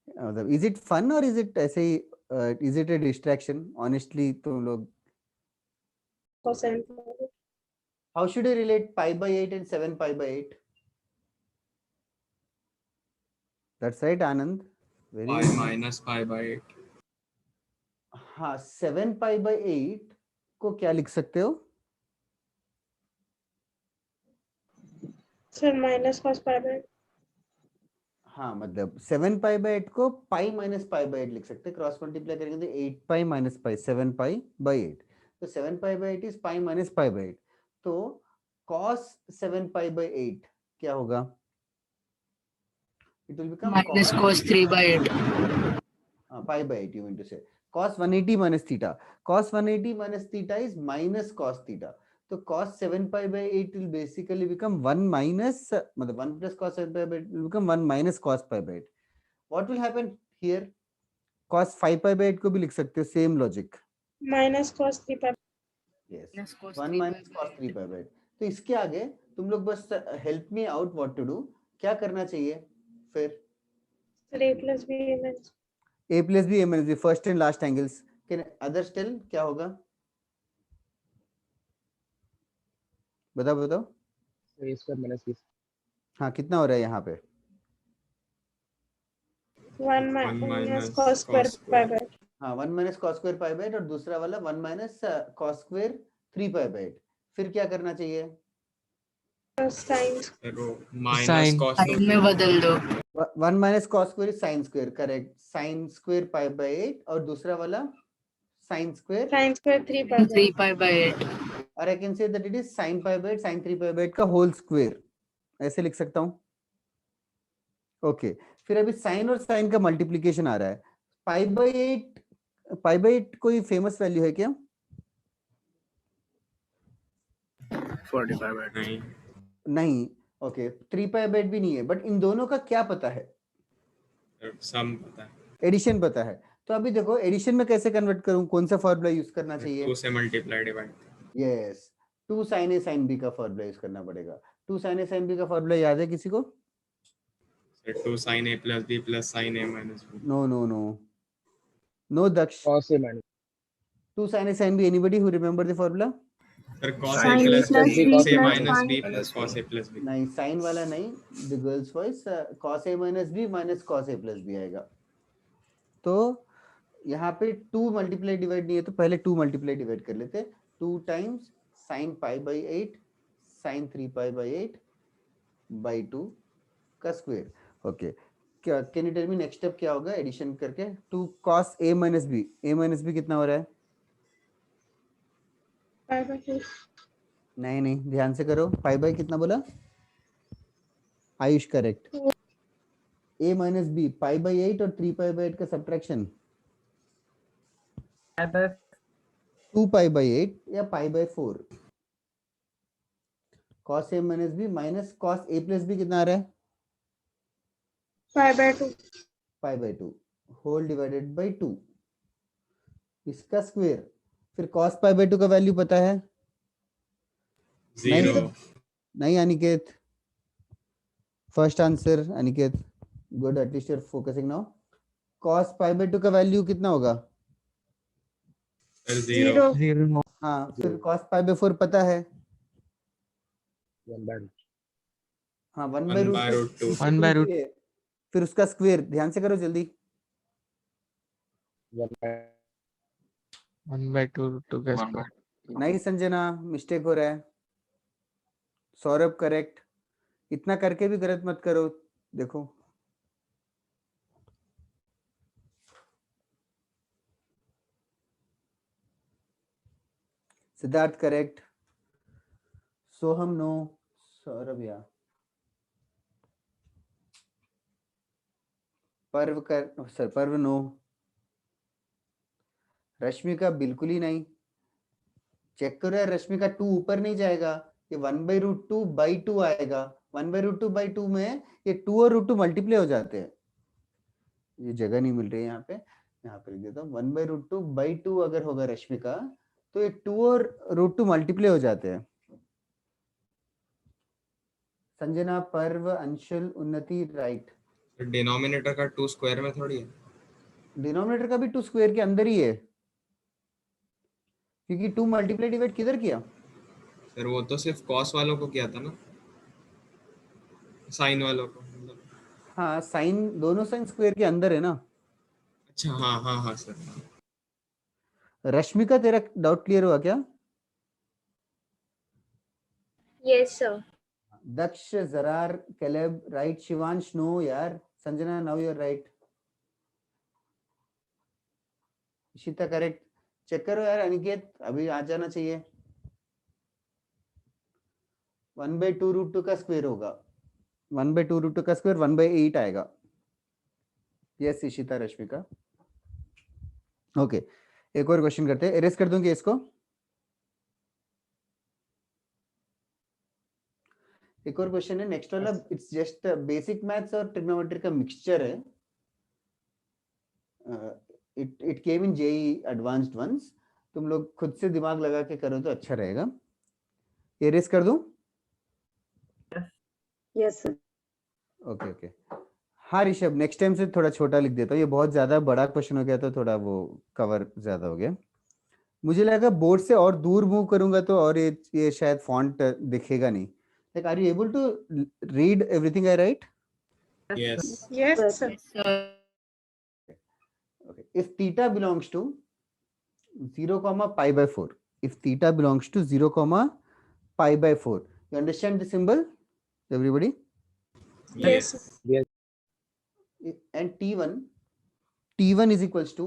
मतलब इज इट फन और इज इट ऐसे ही, is it a distraction? Honestly तुम लोग, cosine. how should I relate pi by 8 and 7 pi by 8? That's right, Anand. Very Pi good. minus pi by 8. हाँ, 7 pi by 8 को क्या लिख सकते हो? Sir, minus cos pi by 8. हाँ, मतलब 7 pi by 8 को pi minus pi by 8 लिख सकते हैं. क्रॉस मल्टीप्लाई करेंगे तो 8 pi minus pi, 7 pi by 8. तो 7 pi by 8 is pi minus pi by 8. तो cos 7 pi by 8 क्या होगा? It will become minus cos 3 by 8. pi by 8 you mean to say. Cos 180 minus theta. Cos 180 minus theta is minus cos theta. So cos 7 pi by 8 will basically become 1 minus, मतलब 1 plus cos 7 pi by 8 will become 1 minus cos pi by 8. What will happen here? Cos 5 pi by 8 को भी लिख सकते हो, same logic. Minus cos 3 pi. Yes. 1 minus cos 3 pi by 8. तो इसके आगे तुम लोग बस help me out what to do. क्या करना चाहिए फिर? Sir, a plus b minus. A plus b minus b, first and last angles. Can others tell क्या होगा? बताओ. a square minus b. हाँ, कितना हो रहा है यहाँ पे? 1 minus cos square pi by 8. हाँ, 1 minus cos square pi by 8 और दूसरा वाला 1 minus cos square 3 pi by 8. फिर क्या करना चाहिए? Sin. Minus cos Sin में बदल दो. 1 minus cos square is sin square, correct. Sin square pi by 8 और दूसरा वाला sin square 3 pi by 8. 3 pi by 8. और I can say that it is sin pi by 8 sin 3 pi by 8 का whole square, ऐसे लिख सकता हूँ. Okay, फिर अभी sin और sin का मल्टीप्लीकेशन आ रहा है. pi by 8 कोई फेमस वैल्यू है क्या? 45 by 8. नहीं. ओके, 3 pi by 8 भी नहीं है, बट इन दोनों का क्या पता है? सम पता है. एडिशन पता है. तो अभी देखो एडिशन में कैसे कन्वर्ट करूं, कौन सा फॉर्मूला यूज करना चाहिए? 2 से multiply divide. Yes, 2 sin a sin b का फॉर्मूला यूज करना पड़ेगा. 2 sin a sin b का फॉर्मूला याद है किसी को? 2 sin a plus b plus sin a minus b. No Daksh. Cos a minus. 2 sin a sin b, anybody who remember the formula? Sir cos a Sin plus plus b b cos a plus minus sin. b plus cos a plus b. नहीं sign वाला नहीं, the girls voice cos a minus b minus cos a plus b आएगा। तो यहाँ पे 2 multiply divide नहीं है तो पहले 2 मल्टीप्लाई डिवाइड कर लेते। 2 times sin pi by 8 sin 3 pi by 8 by 2 का स्क्वायर। ओके, क्या can you tell me next step क्या होगा एडिशन करके? 2 cos a minus b कितना हो रहा है? 5/2. नहीं ध्यान से करो, पाई बाई कितना बोला Ayush? Correct. a minus b pi by 8 और 3 पाई बाई 8 का सब्ट्रैक्शन 2 पाई बाई 8 या pi by 4। cos a minus b minus cos a plus b कितना आ रहा है? 5/2. Pi by 2 whole divided by 2 इसका स्क्वायर। फिर cos पाई बाई 2 का वैल्यू पता है? 0. नहीं Aniket, first answer Aniket, good, at least you are focusing now. cos pi by 2 का वैल्यू कितना होगा? सर 0. 0. हाँ, फिर cos पाई बाई 4 पता है? 1/2. हाँ 1 1 by by root 2. 1 by root. फिर उसका स्क्वायर, ध्यान से करो जल्दी। 1 by 2 root 2 का स्क्वायर। नहीं संजना, मिस्टेक हो रहा है। सौरभ करेक्ट, इतना करके भी गलत मत करो। देखो सिद्धार्थ करेक्ट, सोहम नो, सौरभ या पर्व कर सर, पर्व नो, रश्मिका बिल्कुल ही नहीं। चेक करो यार, रश्मिका 2 ऊपर नहीं जाएगा, ये 1 बाई रूट 2 बाई 2 आएगा। 1 बाई रूट 2 बाई 2 में ये 2 और रूट 2 मल्टीप्लाई हो जाते हैं। ये जगह नहीं मिल रही है यहाँ पे लिख देता हूँ। 1 बाई रूट 2 बाई 2 अगर होगा रश्मिका तो ये 2 और रूट 2 मल्टीप्लाई हो जाते हैं। संजना, पर्व, अंशुल, उन्नति राइट। डिनोमिनेटर का 2 स्क्वायर में थोड़ी है। डिनोमिनेटर का भी 2 स्क्वायर के अंदर ही है, क्योंकि 2 मल्टीप्लाई डिवाइड किधर किया? सर वो तो सिर्फ cos वालों को किया था ना, sin वालों को। हाँ साइन, दोनों साइन स्क्वायर के अंदर है ना। अच्छा हाँ सर। रश्मिका तेरा डाउट क्लियर हुआ क्या? Yes sir. Daksh, Zarar, Caleb right, Shivansh no यार, Sanjana now you are right, Ishita correct. Check करो यार अनिकेत, अभी आ जाना चाहिए। 1 बाई 2 रूट 2 का स्क्वायर होगा, 1 बाई 2 रूट 2 का स्क्वायर 1 बाई 8 आएगा। यस इशिता, रश्मिका। ओके, एक और क्वेश्चन करते हैं, एरेज कर दूंगी इसको। एक और क्वेश्चन है नेक्स्ट वाला, इट्स जस्ट बेसिक मैथ्स और ट्रिग्नोमेट्री का मिक्सचर है। It came in JEE advanced once, तुम लोग खुद से दिमाग लगा के करो तो अच्छा रहेगा। एरेज कर दूं? Yes sir. ओके। हाँ ऋषभ, नेक्स्ट टाइम से थोड़ा छोटा लिख देता हूँ, ये बहुत ज्यादा बड़ा क्वेश्चन हो गया तो थोड़ा वो कवर ज्यादा हो गया। मुझे लगा बोर्ड से और दूर मूव करूंगा तो और ये शायद फॉन्ट दिखेगा नहीं। Like are you able to read everything I write? Yes. Yes sir. sir. Okay. If theta belongs to 0 comma pi by 4, if theta belongs to 0 comma pi by 4, you understand the symbol everybody? Yes. And t1 is equals to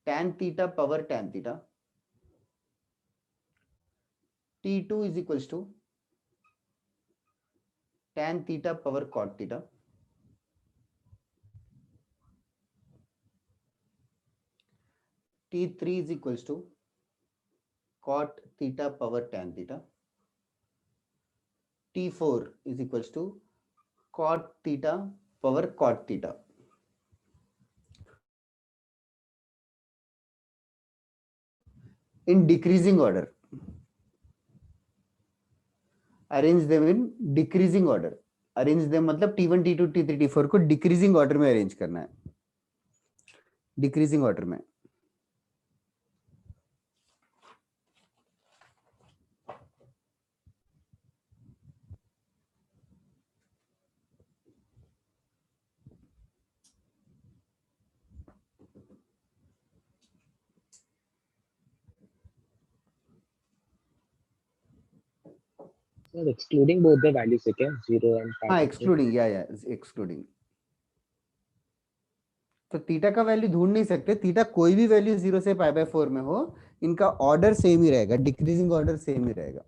tan theta power tan theta, t2 is equals to tan theta power cot theta, t3 is equals to cot theta power tan theta, t4 is equals to cot theta power cot theta. In decreasing order, arrange them in decreasing order. Arrange them मतलब t1 t2 t3 t4 को decreasing order में arrange करना है, decreasing order में। Sir excluding both the values से क्या 0 and हाँ excluding, या एक्सक्लूडिंग। तो थीटा का वैल्यू ढूंढ नहीं सकते, थीटा कोई भी वैल्यू 0 से π/4 में हो, इनका ऑर्डर सेम ही रहेगा, डिक्रीजिंग ऑर्डर सेम ही रहेगा।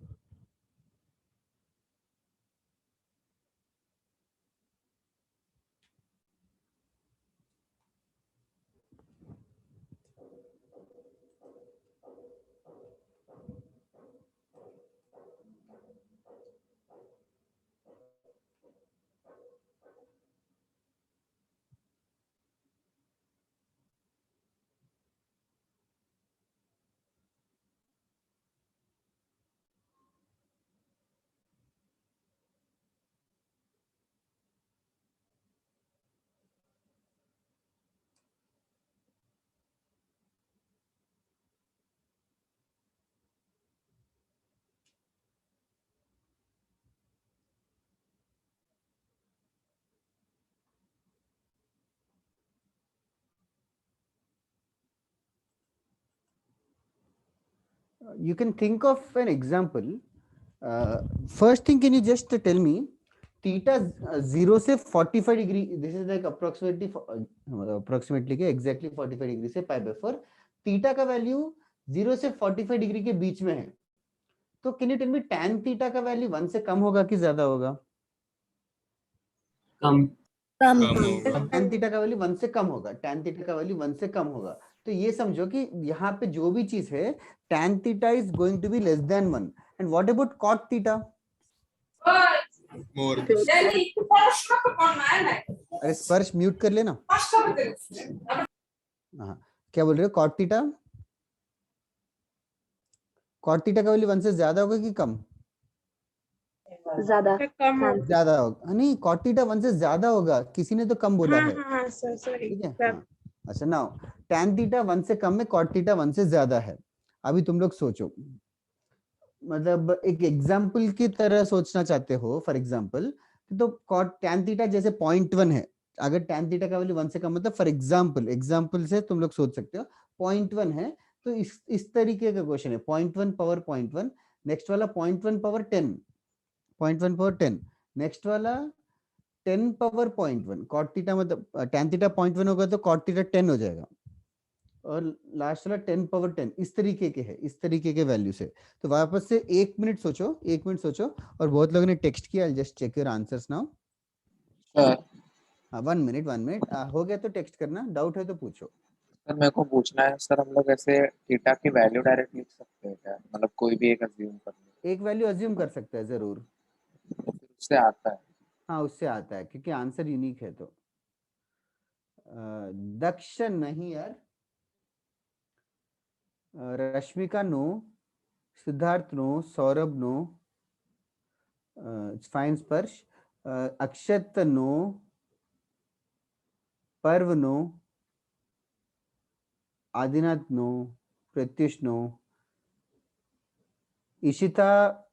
You can think of an example. First thing, can you just tell me theta 0 से 45 degree, this is like approximately के exactly 45 डिग्री से π/4, थीटा का वैल्यू 0 से 45 डिग्री के बीच में है, तो can you tell me tan theta का वैल्यू 1 से कम होगा कि ज्यादा होगा? कम tan थीटा का वैल्यू 1 से कम होगा, tan थीटा का वैल्यू 1 से कम होगा। तो ये समझो कि यहाँ पे जो भी चीज है tan theta is going to be less than 1, and what about cot theta? More. अरे स्पर्श म्यूट कर लेना। हाँ, क्या बोल रहे हो? cot थीटा, cot थीटा का वैल्यू 1 से ज्यादा होगा कि कम? ज्यादा ज्यादा होगा। नहीं, cot थीटा 1 से ज्यादा होगा, किसी ने तो कम बोला है। हाँ सॉरी ठीक है, हाँ। अच्छा, नाउ tan थीटा 1 से कम में, cot थीटा 1 से ज्यादा है। अभी तुम लोग सोचो, मतलब एक एग्जाम्पल की तरह सोचना चाहते हो, फॉर एग्जाम्पल, तो cot tan थीटा जैसे 0.1 है, अगर tan थीटा का वैल्यू 1 से कम, मतलब फॉर एग्जाम्पल से तुम लोग सोच सकते हो 0.1 है, तो इस तरीके का क्वेश्चन है, 0.1 पावर 0.1, नेक्स्ट वाला 0.1 पावर 10, 0.1 पावर 10, नेक्स्ट वाला 10 पावर 0.1, cot थीटा मतलब tan थीटा 0.1 होगा तो cot थीटा 10 हो जाएगा, और लास्ट वाला 10 पावर 10, इस तरीके के है, इस तरीके के वैल्यू से। तो वापस से 1 मिनट सोचो, 1 मिनट सोचो, और बहुत लोगों ने टेक्स्ट किया, I just check your answers now. हाँ, 1 मिनट हो गया तो टेक्स्ट करना, डाउट है तो पूछो। सर मेरे को पूछना है सर, हम लोग ऐसे थीटा की वैल्यू डायरेक्ट लिख सकते हैं क्या? मतलब कोई भी एक अज्यूम कर ले। एक वैल्यू अज्यूम कर सकता है जरूर, तो फिर उससे आता है? हाँ उससे आता है, क्योंकि आंसर यूनिक है। तो दक्ष नहीं यार, Rashmika no, Siddharth no, Saurabh no, fine Sparsh, Akshat no, Parv no, Adinath no, Pratyush no, Ishita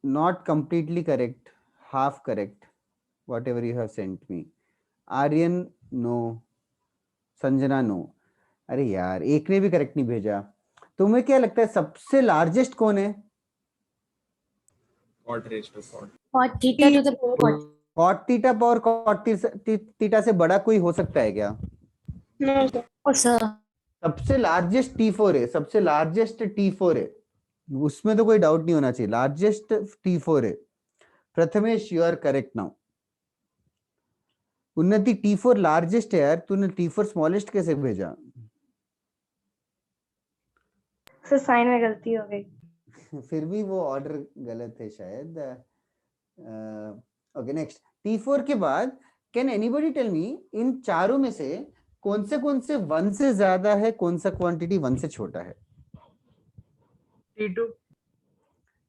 not completely correct, half correct, whatever you have sent me, Aryan no, Sanjana no. अरे यार, एक ने भी करेक्ट नहीं भेजा। तुम्हें क्या लगता है सबसे लार्जेस्ट कौन है? Cot raised to 4. cot theta to the power cot theta power cot theta से बड़ा कोई हो सकता है क्या? no sir सबसे लार्जेस्ट T4 है, सबसे लार्जेस्ट T4 है, उसमें तो कोई डाउट नहीं होना चाहिए, लार्जेस्ट T4 है। Prathamesh, you are correct now. Unnati, T4 largest है यार, तूने T4 स्मॉलेस्ट कैसे भेजा? सर साइन में गलती हो गई। फिर भी वो ऑर्डर गलत है शायद। ओके, नेक्स्ट T4 के बाद कैन एनीबॉडी टेल मी इन चारों में से कौन से 1 से ज्यादा है, कौन सा क्वांटिटी 1 से छोटा है? T2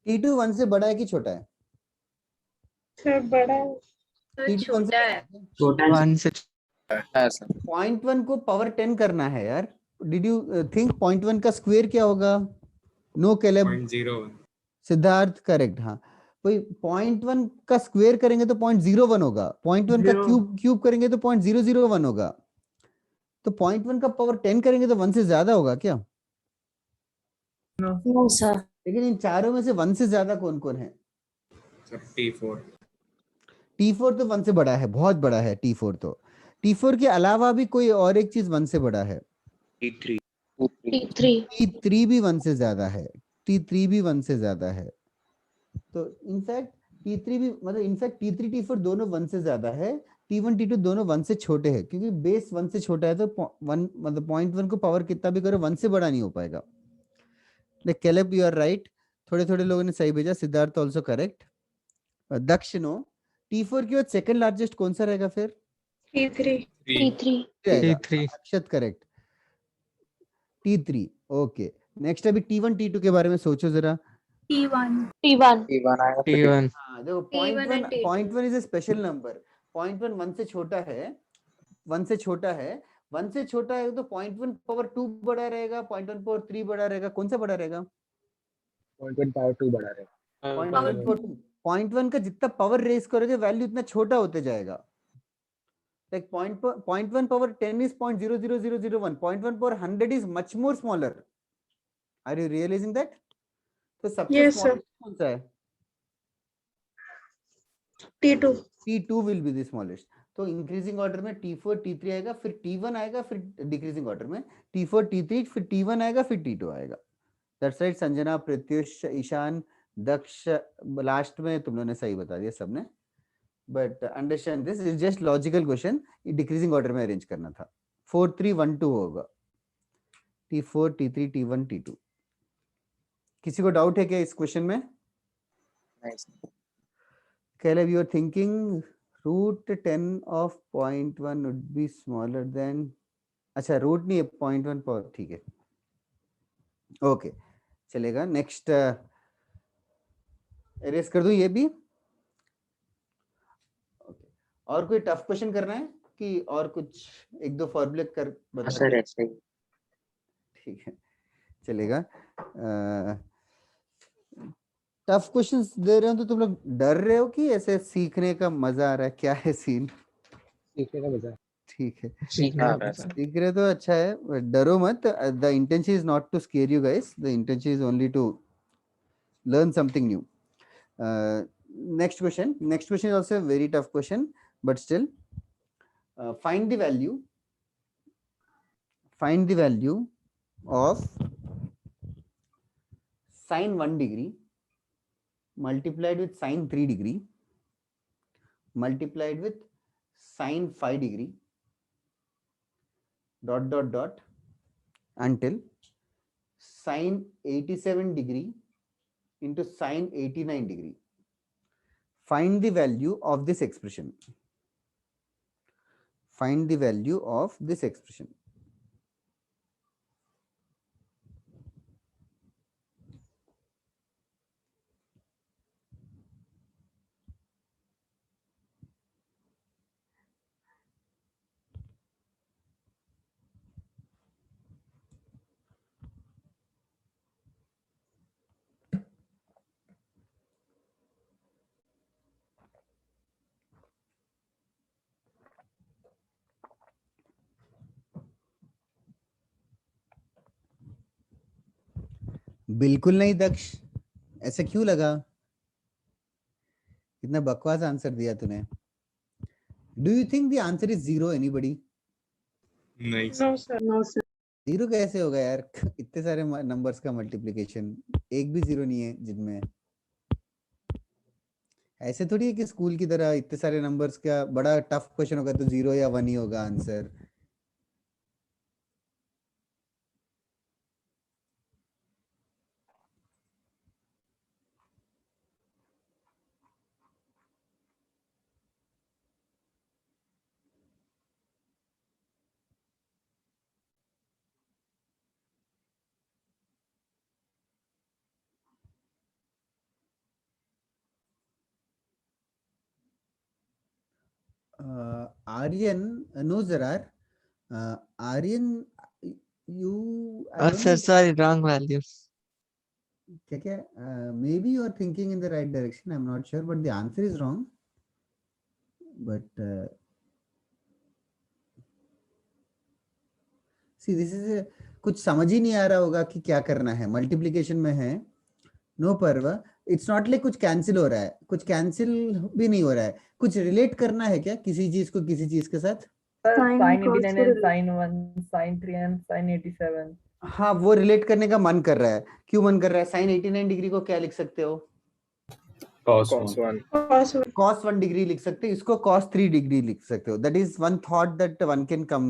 T2 1 से बड़ा है कि छोटा है? सर बड़ा T2 छोटा है। छोटा 1 से है सर। 0.1 को पावर 10 करना है यार। डिड यू थिंक 0.1 का स्क्वायर क्या होगा? No Caleb. 0.01. सिद्धार्थ करेक्ट, हाँ। कोई 0.1 का स्क्वायर करेंगे तो 0.01 होगा, 0.1 का क्यूब करेंगे तो 0.001 होगा, तो 0.1 का पावर 10 करेंगे तो 1 से ज्यादा होगा क्या? No sir. लेकिन इन चारों में से 1 से ज्यादा कौन कौन है? सब T4 T4 तो 1 से बड़ा है, बहुत बड़ा है T4 तो। T4 के अलावा भी कोई और एक चीज 1 से बड़ा है। T3 T3 भी 1 से ज्यादा है। T3 भी 1 से ज्यादा है। तो इनफैक्ट T3 भी मतलब इनफैक्ट T3 T4 दोनों 1 से ज्यादा है। T1 T2 दोनों 1 से छोटे हैं, क्योंकि बेस 1 से छोटा है तो 1 मतलब 0.1 को पावर कितना भी करो 1 से बड़ा नहीं हो पाएगा। कैलेब यू आर राइट, थोड़े थोड़े लोगों ने सही भेजा। Siddharth also correct. Daksh no, T4 के बाद सेकंड लार्जेस्ट कौन सा रहेगा फिर? T3 अक्षत करेक्ट, T3। ओके, नेक्स्ट अभी T1 T2 के बारे में सोचो जरा। T1 आएगा फिर T1 हाँ देखो, T1 and T2 0.1 is a special number. 0.1 1 से छोटा है, 1 से छोटा है, 1 से छोटा है तो 0.1 पावर 2 बड़ा रहेगा, 0.1 पावर 3 बड़ा रहेगा। कौन सा बड़ा रहेगा? 0.1 पावर 2 बढ़ा रहेगा। 0.1 पावर 2। 0.1 का जितना पावर रेस करोगे वैल्यू इतना छोटा होते जाएगा। Like 0.1 power 10 is 0.00001. 0.1 power 100 is much more smaller. Are you realizing that? तो सबसे Yes, sir. smallest कौन सा है? T2 T2 will be the smallest. तो इंक्रीजिंग ऑर्डर में T4 T3 आएगा, फिर T1 आएगा, फिर डिक्रीजिंग ऑर्डर में T4 T3, फिर T1 आएगा, फिर T2 आएगा। That's right, Sanjana, Pratyush, Ishan, Daksh, last में तुम लोगों ने सही बता दिया सबने। But understand this is just logical question, decreasing order में अरेंज करना था। 4 3 1 2 होगा। T4 T3 T1 T2। किसी को डाउट है क्या इस क्वेश्चन में? Caleb you are thinking root 10 of 0.1 would be smaller than, अच्छा रूट नहीं है 0.1 पर, ठीक है ओके चलेगा। नेक्स्ट एरेज कर दूं ये भी। और कोई टफ क्वेश्चन करना है कि और कुछ एक दो फॉर्मूले कर बता? सर ऐसे ही ठीक है चलेगा। टफ क्वेश्चंस दे रहे हो तो तुम लोग डर रहे हो कि ऐसे सीखने का मजा आ रहा है? क्या है सीन? सीखने का मजा। ठीक है, हाँ, सीख रहे तो अच्छा है, डरो मत। The intention is not to scare you guys, the intention is only to learn something new. Next question is also a very tough question, but still find the value of sine 1 degree multiplied with sine 3 degree multiplied with sine 5 degree dot dot dot until sine 87 degree into sine 89 degree. Find the value of this expression. Find the value of this expression. बिल्कुल नहीं दक्ष, ऐसे क्यों लगा? इतना बकवास answer दिया तूने। Do you think the answer is zero? Anybody? No sir. Zero कैसे होगा यार? इतने सारे नंबर्स का मल्टीप्लिकेशन, एक भी जीरो नहीं है जिनमें। ऐसे थोड़ी है कि स्कूल की तरह इतने सारे नंबर्स का बड़ा टफ क्वेश्चन होगा तो 0 या 1 ही होगा answer. Aryan, no Zarar. Aryan, you. I don't sir, know. sorry, wrong value. क्या maybe you are thinking in the right direction. I'm not sure, but the answer is wrong. But see, this is कुछ समझ ही नहीं आ रहा होगा कि क्या करना है। मल्टीप्लिकेशन में है, नो परवा, इट्स नॉट लाइक कुछ कैंसिल हो रहा है, कुछ कैंसिल भी नहीं हो रहा है, कुछ रिलेट करना है क्या किसी चीज को किसी चीज के साथ? sin Sin 89 cos and sin 1, sin 3 and sin 87. हाँ वो रिलेट करने का मन कर रहा है। क्यों मन कर रहा है? साइन 89 डिग्री को क्या लिख सकते हो? cos cos 1. 1. cos 1. cos 1 degree लिख सकते हो, इसको cos 3 डिग्री लिख सकते हो। That is one thought that one can come,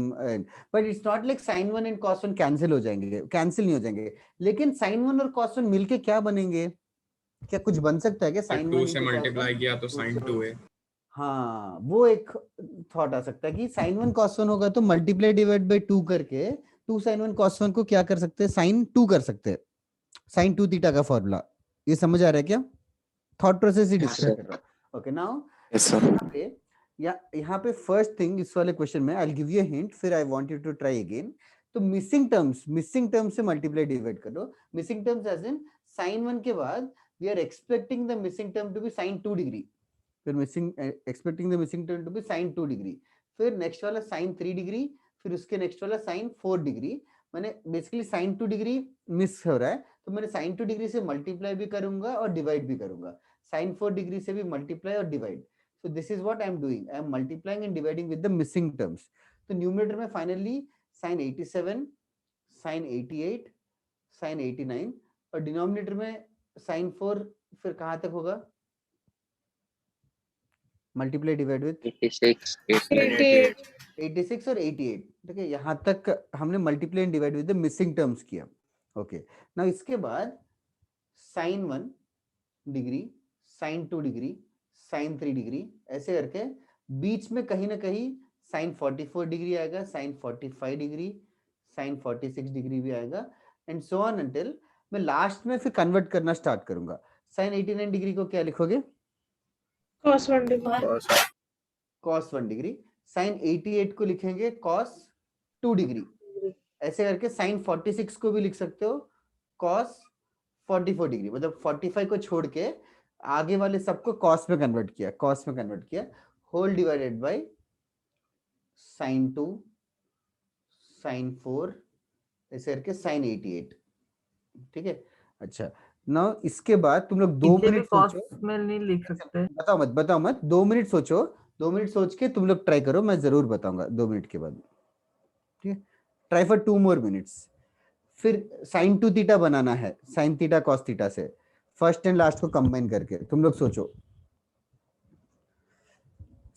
but it's not like sin 1 and cos 1 cancel हो जाएंगे, कैंसिल नहीं हो जाएंगे। लेकिन sin 1 और cos 1 मिलके क्या बनेंगे? क्या कुछ बन सकता है क्या sin 2 1 से into cos 1? मल्टीप्लाई किया तो sin 2 है। हाँ वो एक थॉट आ सकता है कि sin 1 cos 1 होगा तो मल्टीप्लाई डिवाइड बाय 2 करके 2 sin 1 cos 1 को क्या कर सकते हैं? sin 2 कर सकते हैं, sin 2 थीटा का फॉर्मूला। ये समझ आ रहा है क्या? थॉट प्रोसेस ही डिस्कस कर रहा हूं। ओके नाउ यहाँ पे फर्स्ट थिंग इस वाले क्वेश्चन में I will give you a hint, फिर I want you to try again. तो मिसिंग टर्म्स से मल्टीप्लाई डिवाइड कर दो। Missing terms as in sin 1 के बाद we are expecting the missing term to be sin 2 degree, फिर expecting the missing term to be sin 2 degree, फिर next वाला sin 3 degree, फिर उसके नेक्स्ट वाला sin 4 डिग्री। मैंने बेसिकली sin 2 डिग्री मिस हो रहा है तो मैंने sin 2 डिग्री से मल्टीप्लाई भी करूंगा और डिवाइड भी करूंगा, sin 4 डिग्री से भी मल्टीप्लाई और divide. So this is what I am doing. I am multiplying and dividing with the missing terms. तो न्यूमरेटर में फाइनली sin 87, sin 88, sin 89 और डिनोमिनेटर में sin 4 फिर कहाँ तक होगा? Multiply divide with 86, 88. 86 और 88। ठीक है, यहाँ तक हमने multiply and divide with the missing terms किया। ओके नाउ इसके बाद sin 1 degree, sin 2 degree, sin 3 degree, ऐसे करके बीच में कहीं ना कहीं sin 44 डिग्री आएगा, sin 45 डिग्री, sin 46 डिग्री भी आएगा एंड सो ऑन अंटिल मैं लास्ट में फिर कन्वर्ट करना स्टार्ट करूंगा। sin 89 डिग्री को क्या लिखोगे? cos 1 degree. cos 1 degree. sin 88 को लिखेंगे cos 2 डिग्री। ऐसे करके sin 46 को भी लिख सकते हो cos 44 डिग्री। मतलब 45 को छोड़ के आगे वाले सबको cos में कन्वर्ट किया, whole divided by sin 2, sin 4, ऐसे करके sin 88। ठीक है, अच्छा नाउ इसके बाद तुम लोग 2 इसे भी मिनट cos सोचो। में नहीं लिख सकते? बताओ मत 2 मिनट सोचो, 2 मिनट सोच के तुम लोग ट्राई करो, मैं जरूर बताऊंगा 2 मिनट के बाद। ठीक है, ट्राई फॉर 2 more minutes। फिर sin 2 थीटा बनाना है, sin थीटा cos थीटा से, फर्स्ट एंड लास्ट को कंबाइन करके। तुम लोग सोचो।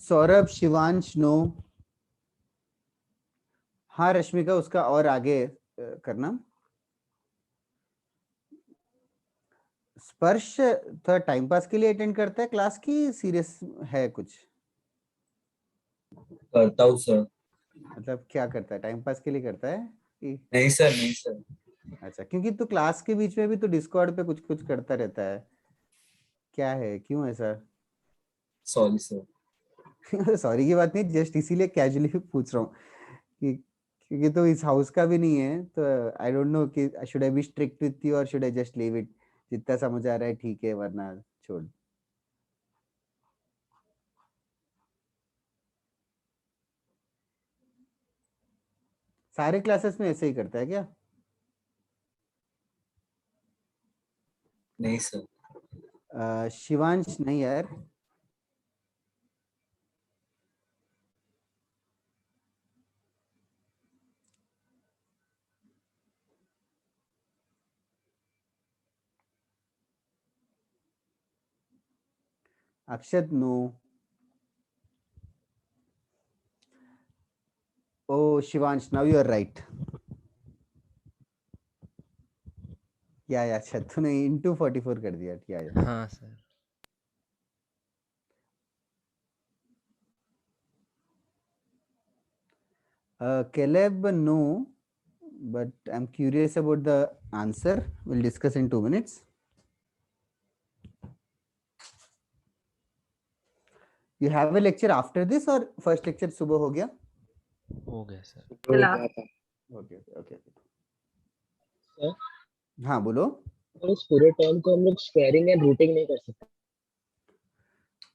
सौरभ, शिवांश, नो। हाँ रश्मिका, उसका और आगे करना। स्पर्श थोड़ा टाइम पास के लिए अटेंड करता है क्लास की, सीरियस है कुछ? करता हूँ सर। मतलब क्या करता है, टाइम पास के लिए करता है? नहीं सर, नहीं सर। अच्छा, क्योंकि तू क्लास के बीच में भी तो डिस्कॉर्ड पे कुछ कुछ करता रहता है, क्या है, क्यों ऐसा? Sorry sir. सॉरी की बात नहीं, जस्ट इसीलिए कैजुअली पूछ रहा हूँ कि क्योंकि तो इस हाउस का भी नहीं है, तो आई डोंट नो कि should I be strict with you और should I just leave it. जितना समझ आ रहा है ठीक है, वरना छोड़। सारे क्लासेस में ऐसे ही करता है क्या? नहीं सर। शिवांश नहीं यार। Akshat no. Oh Shivansh, now you are right. या अच्छा, तूने into 44 कर दिया। या हाँ sir. Caleb, no, but I'm curious about the answer. We'll discuss in 2 minutes. You have a lecture after this or first lecture सुबह हो गया? हो गया सर। Okay. सर, हाँ बोलो। और इस पूरे टर्म को हम लोग स्क्वायरिंग एंड रूटिंग नहीं कर सकते?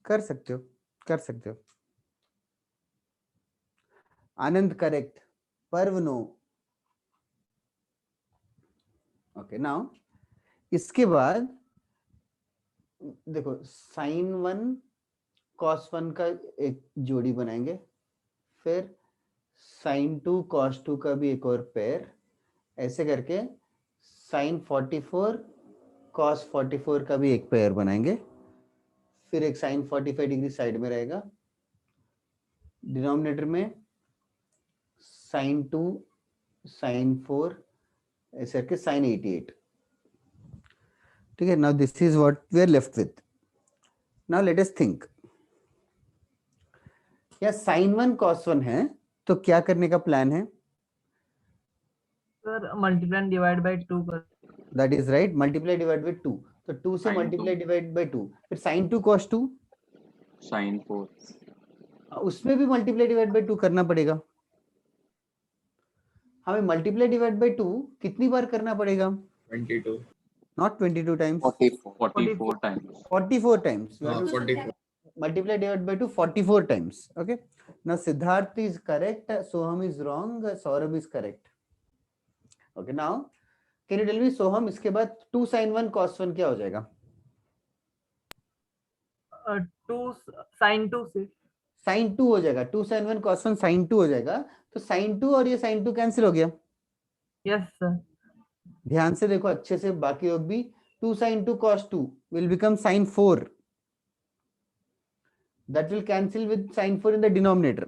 कर सकते हो। आनंद करेक्ट, पर्व नो। ओके नाउ इसके बाद देखो साइन 1 कॉस 1 का एक जोड़ी बनाएंगे, फिर साइन 2 कॉस 2 का भी एक और पेयर, ऐसे करके साइन 44 कॉस 44 का भी एक पेयर बनाएंगे, फिर एक साइन 45 डिग्री साइड में रहेगा, डिनोमिनेटर में साइन 2 साइन 4 ऐसे करके साइन 88। ठीक है, now this is what we are left with. Now let us think, क्या साइन 1 कॉस 1 है तो क्या करने का प्लान है? Sir multiply and divide by 2 कर। That is right, multiply divide by 2, तो 2 से मल्टीप्लाई डिवाइड बाय 2, फिर साइन 2 कॉस 2 साइन 4 उसमें भी मल्टीप्लाई डिवाइड बाय 2 करना पड़ेगा। हमें मल्टीप्लाई डिवाइड बाय 2 कितनी बार करना पड़ेगा? 22 not 22 times, 44 times 44 times. You हाँ, have to 44. multiply divided by 2 44 times. Okay. Now Siddharth is correct, Soham is wrong, Saurabh is correct. Okay. Now can you tell me Soham, इसके बाद 2 sin 1 cos 1 क्या हो जाएगा? 2 sin 2 से sin 2 हो जाएगा, 2 sin 1 cos 1 sin 2 हो जाएगा, तो sin 2 और ये sin 2 कैंसिल हो गया। Yes sir. ध्यान से देखो अच्छे से, बाकी लोग भी, 2 sin 2 cos 2 will become sin 4. That will cancel with sin 4 in the denominator.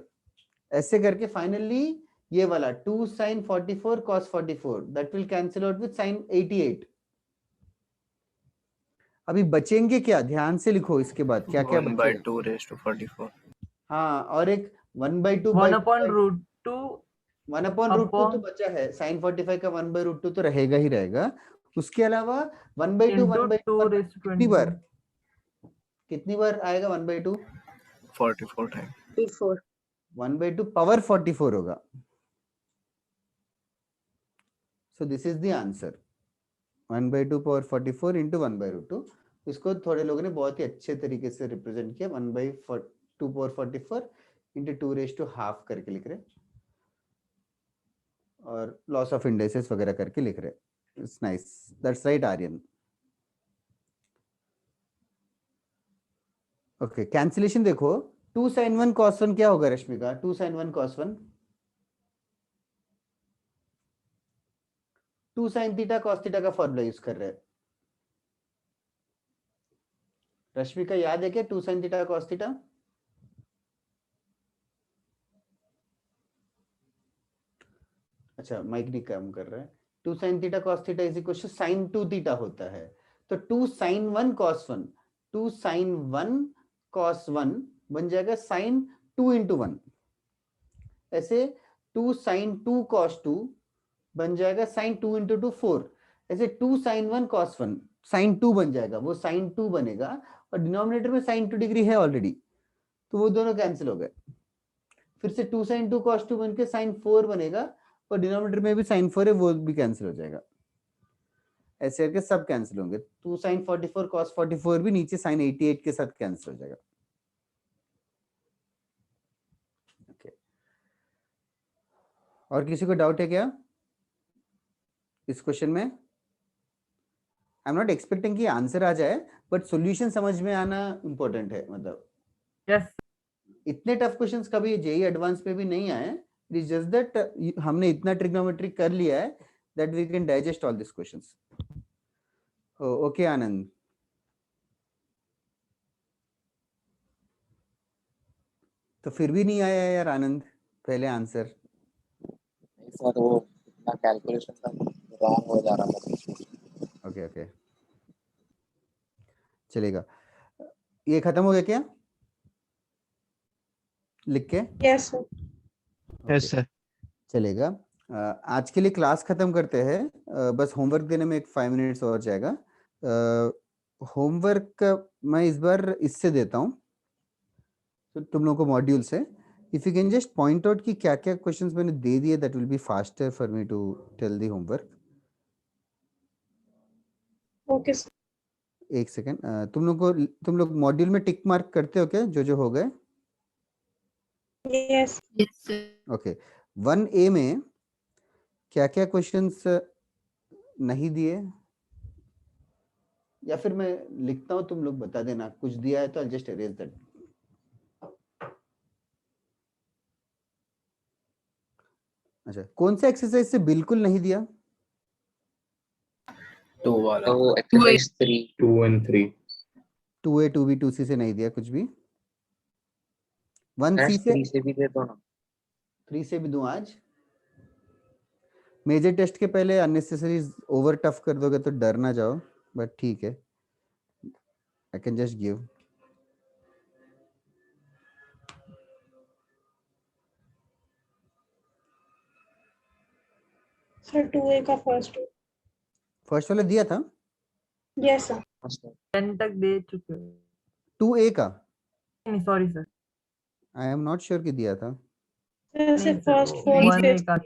ऐसे करके finally ये वाला 2 sin 44 cos 44 that will cancel out with sin 88. अभी बचेंगे क्या, ध्यान से लिखो इसके बाद क्या क्या 1/2 raised to 44. हाँ, और एक 1/2 1 upon root 2 1 upon root 2 तो बचा है, sin 45 का 1/√2 तो रहेगा ही रहेगा। उसके अलावा 1/2 1/2 कितनी बार आएगा 1/2? 44 times. 1/2 पावर 44 होगा। So this is the answer, 1/2 power 44 into 1/√2। इसको थोड़े लोगों ने बहुत ही अच्छे तरीके से रिप्रेजेंट किया, 1/2 power 44 into 2 raised to half करके लिख रहे, और लॉस ऑफ इंडाइसेस वगैरह करके लिख रहे। It's nice, that's right Aryan. Okay, cancellation देखो, 2 sin 1 cos 1 क्या होगा Rashmika? 2 sin 1 cos 1, 2 sin theta cos theta का फॉर्मूला यूज कर रहे हैं। रश्मिका याद है क्या 2 sin थीटा cos थीटा? अच्छा, माइक नहीं काम कर रहा है। 2 sin theta cos theta is equal to sin 2 theta होता है, तो 2 sin 1 cos 1, 2 sin 1 cos 1 बन जाएगा sin 2 into 1। ऐसे 2 sin 2 cos 2 बन जाएगा sin 2 into 2 4। ऐसे 2 sin 1 cos 1 sin 2 बन जाएगा, वो sin 2 बनेगा, और डिनोमिनेटर में sin 2 डिग्री है ऑलरेडी, तो वो दोनों कैंसिल हो गए। फिर से 2 sin 2 cos 2 बन के sin 4 बनेगा, और डिनोमिनेटर में भी sin 4 है, वो भी कैंसिल हो जाएगा। ऐसे करके सब कैंसिल होंगे। 2 sin 44 cos 44 भी नीचे sin 88 के साथ कैंसिल हो जाएगा। ओके, और किसी को डाउट है क्या इस क्वेश्चन में? आई एम नॉट एक्सपेक्टिंग कि आंसर आ जाए, बट सॉल्यूशन समझ में आना इंपॉर्टेंट है। मतलब यस, इतने टफ क्वेश्चंस कभी जेईई एडवांस पे भी नहीं आए। इट इज जस्ट दैट हमने इतना ट्रिग्नोमेट्री कर लिया है that we can digest all this questions. Okay Anand, तो फिर भी नहीं आया यार आनंद पहले आंसर। सर वो इतना कैलकुलेशन का रॉन्ग हो जा रहा था। ओके ओके, चलेगा। ये खत्म हो गया क्या लिख के? Yes sir. Yes sir. चलेगा। आज के लिए क्लास खत्म करते हैं। बस होमवर्क देने में एक 5 मिनट्स और जाएगा। होमवर्क मैं इस बार इससे देता हूँ, तो तुम लोगों को मॉड्यूल से। If you can just point out कि क्या क्या क्वेश्चंस मैंने दे दिए, that will be faster for me to tell the homework. Okay sir. एक सेकेंड, तुम लोग मॉड्यूल में टिक मार्क करते हो क्या जो हो गए? Yes sir. ओके, 1A में क्या क्या क्वेश्चंस नहीं दिए या फिर मैं लिखता हूँ, तुम लोग बता देना, कुछ दिया है तो आई जस्ट एरेज दैट। अच्छा, कौन सा एक्सरसाइज से बिल्कुल नहीं दिया? 2 वाला, तो exercise 3, 2 and 3. 2A 2B 2C से नहीं दिया कुछ भी? 1C से 3 से भी दे दो ना। 3 से भी दूं आज? मेजर टेस्ट के पहले अननेसेसरी ओवर टफ कर दोगे तो डर ना जाओ, बट ठीक है, I can just give. Sir 2A का फर्स्ट वाला दिया था? Yes sir. 10 तक दे चुके हो। 2A का? नहीं sorry sir, I am not sure कि दिया था। सर नहीं first sir, fourth 1A fifth का।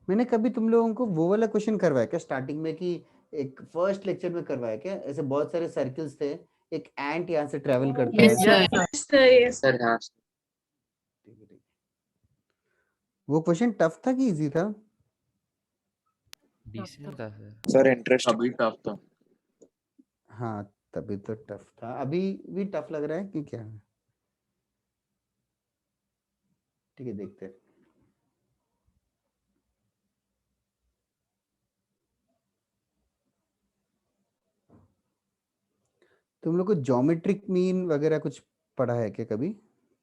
मैंने कभी तुम लोगों को वो वाला क्वेश्चन करवाया क्या स्टार्टिंग में, कि एक फर्स्ट लेक्चर में करवाया क्या? ऐसे बहुत सारे सर्कल्स थे, एक एंट यहाँ से ट्रेवल करता है। यस सर हाँ ठीक है, ठीक है। वो क्वेश्चन टफ था कि इजी था? डिसेंट था सर। सर इंटरेस्ट अभी टफ था। हाँ तभी तो टफ था, अभी भी टफ लग रहा है कि क्या? ठीक है, देखते हैं। तुम लोग को ज्योमेट्रिक मीन वगैरह कुछ पढ़ा है क्या कभी?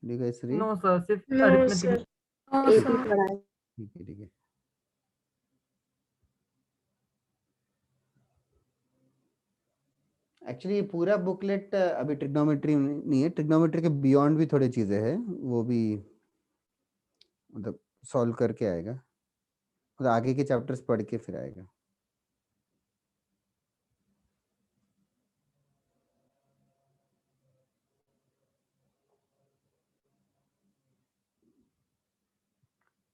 Do you guys read? No sir, सिर्फ नो अरिथमेटिक। सर AP पढ़ा है। ठीक है, ठीक है। एक्चुअली पूरा बुकलेट अभी ट्रिग्नोमेट्री नहीं है, ट्रिग्नोमेट्री के बियॉन्ड भी थोड़ी चीजें हैं, वो भी मतलब सॉल्व करके आएगा, मतलब आगे के चैप्टर्स पढ़ के फिर आएगा।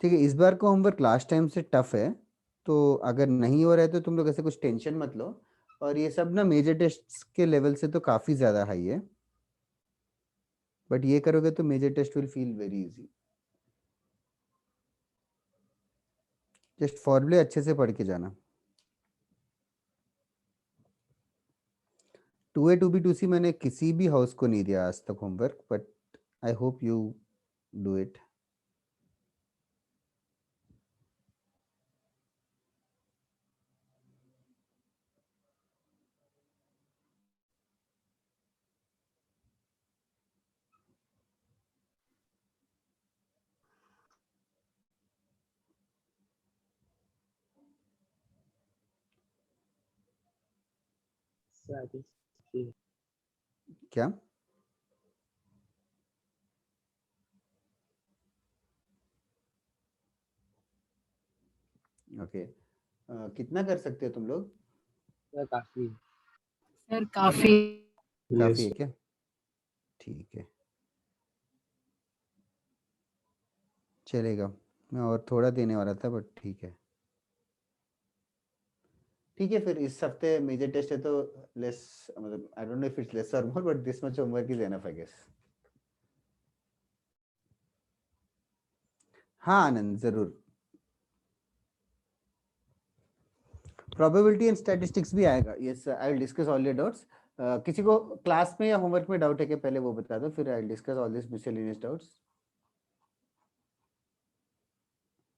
ठीक है, इस बार का होमवर्क लास्ट टाइम से टफ है, तो अगर नहीं हो रहा है तो तुम लोग ऐसे कुछ टेंशन मत लो, और ये सब ना मेजर टेस्ट के लेवल से तो काफी ज्यादा हाई है, बट ये करोगे तो major test will feel very easy. जस्ट फॉर्मूले अच्छे से पढ़ के जाना। 2A 2B 2C मैंने किसी भी हाउस को नहीं दिया आज तक homework, but I hope you do it. क्या? ओके, कितना कर सकते हो तुम लोग? सर काफी। सर काफी। काफी है क्या? ठीक है, चलेगा। मैं और थोड़ा देने वाला था, बट ठीक है। ठीक है, फिर इस हफ्ते मेजर टेस्ट है तो लेस, मतलब I don't know if it's less और more, but this much homework is enough I guess. हाँ आनंद, जरूर। प्रोबेबिलिटी एंड स्टैटिस्टिक्स भी आएगा। Yes, I will discuss all your doubts. किसी को क्लास में या होमवर्क में डाउट है कि पहले वो बता दो, फिर आई will discuss all this miscellaneous doubts.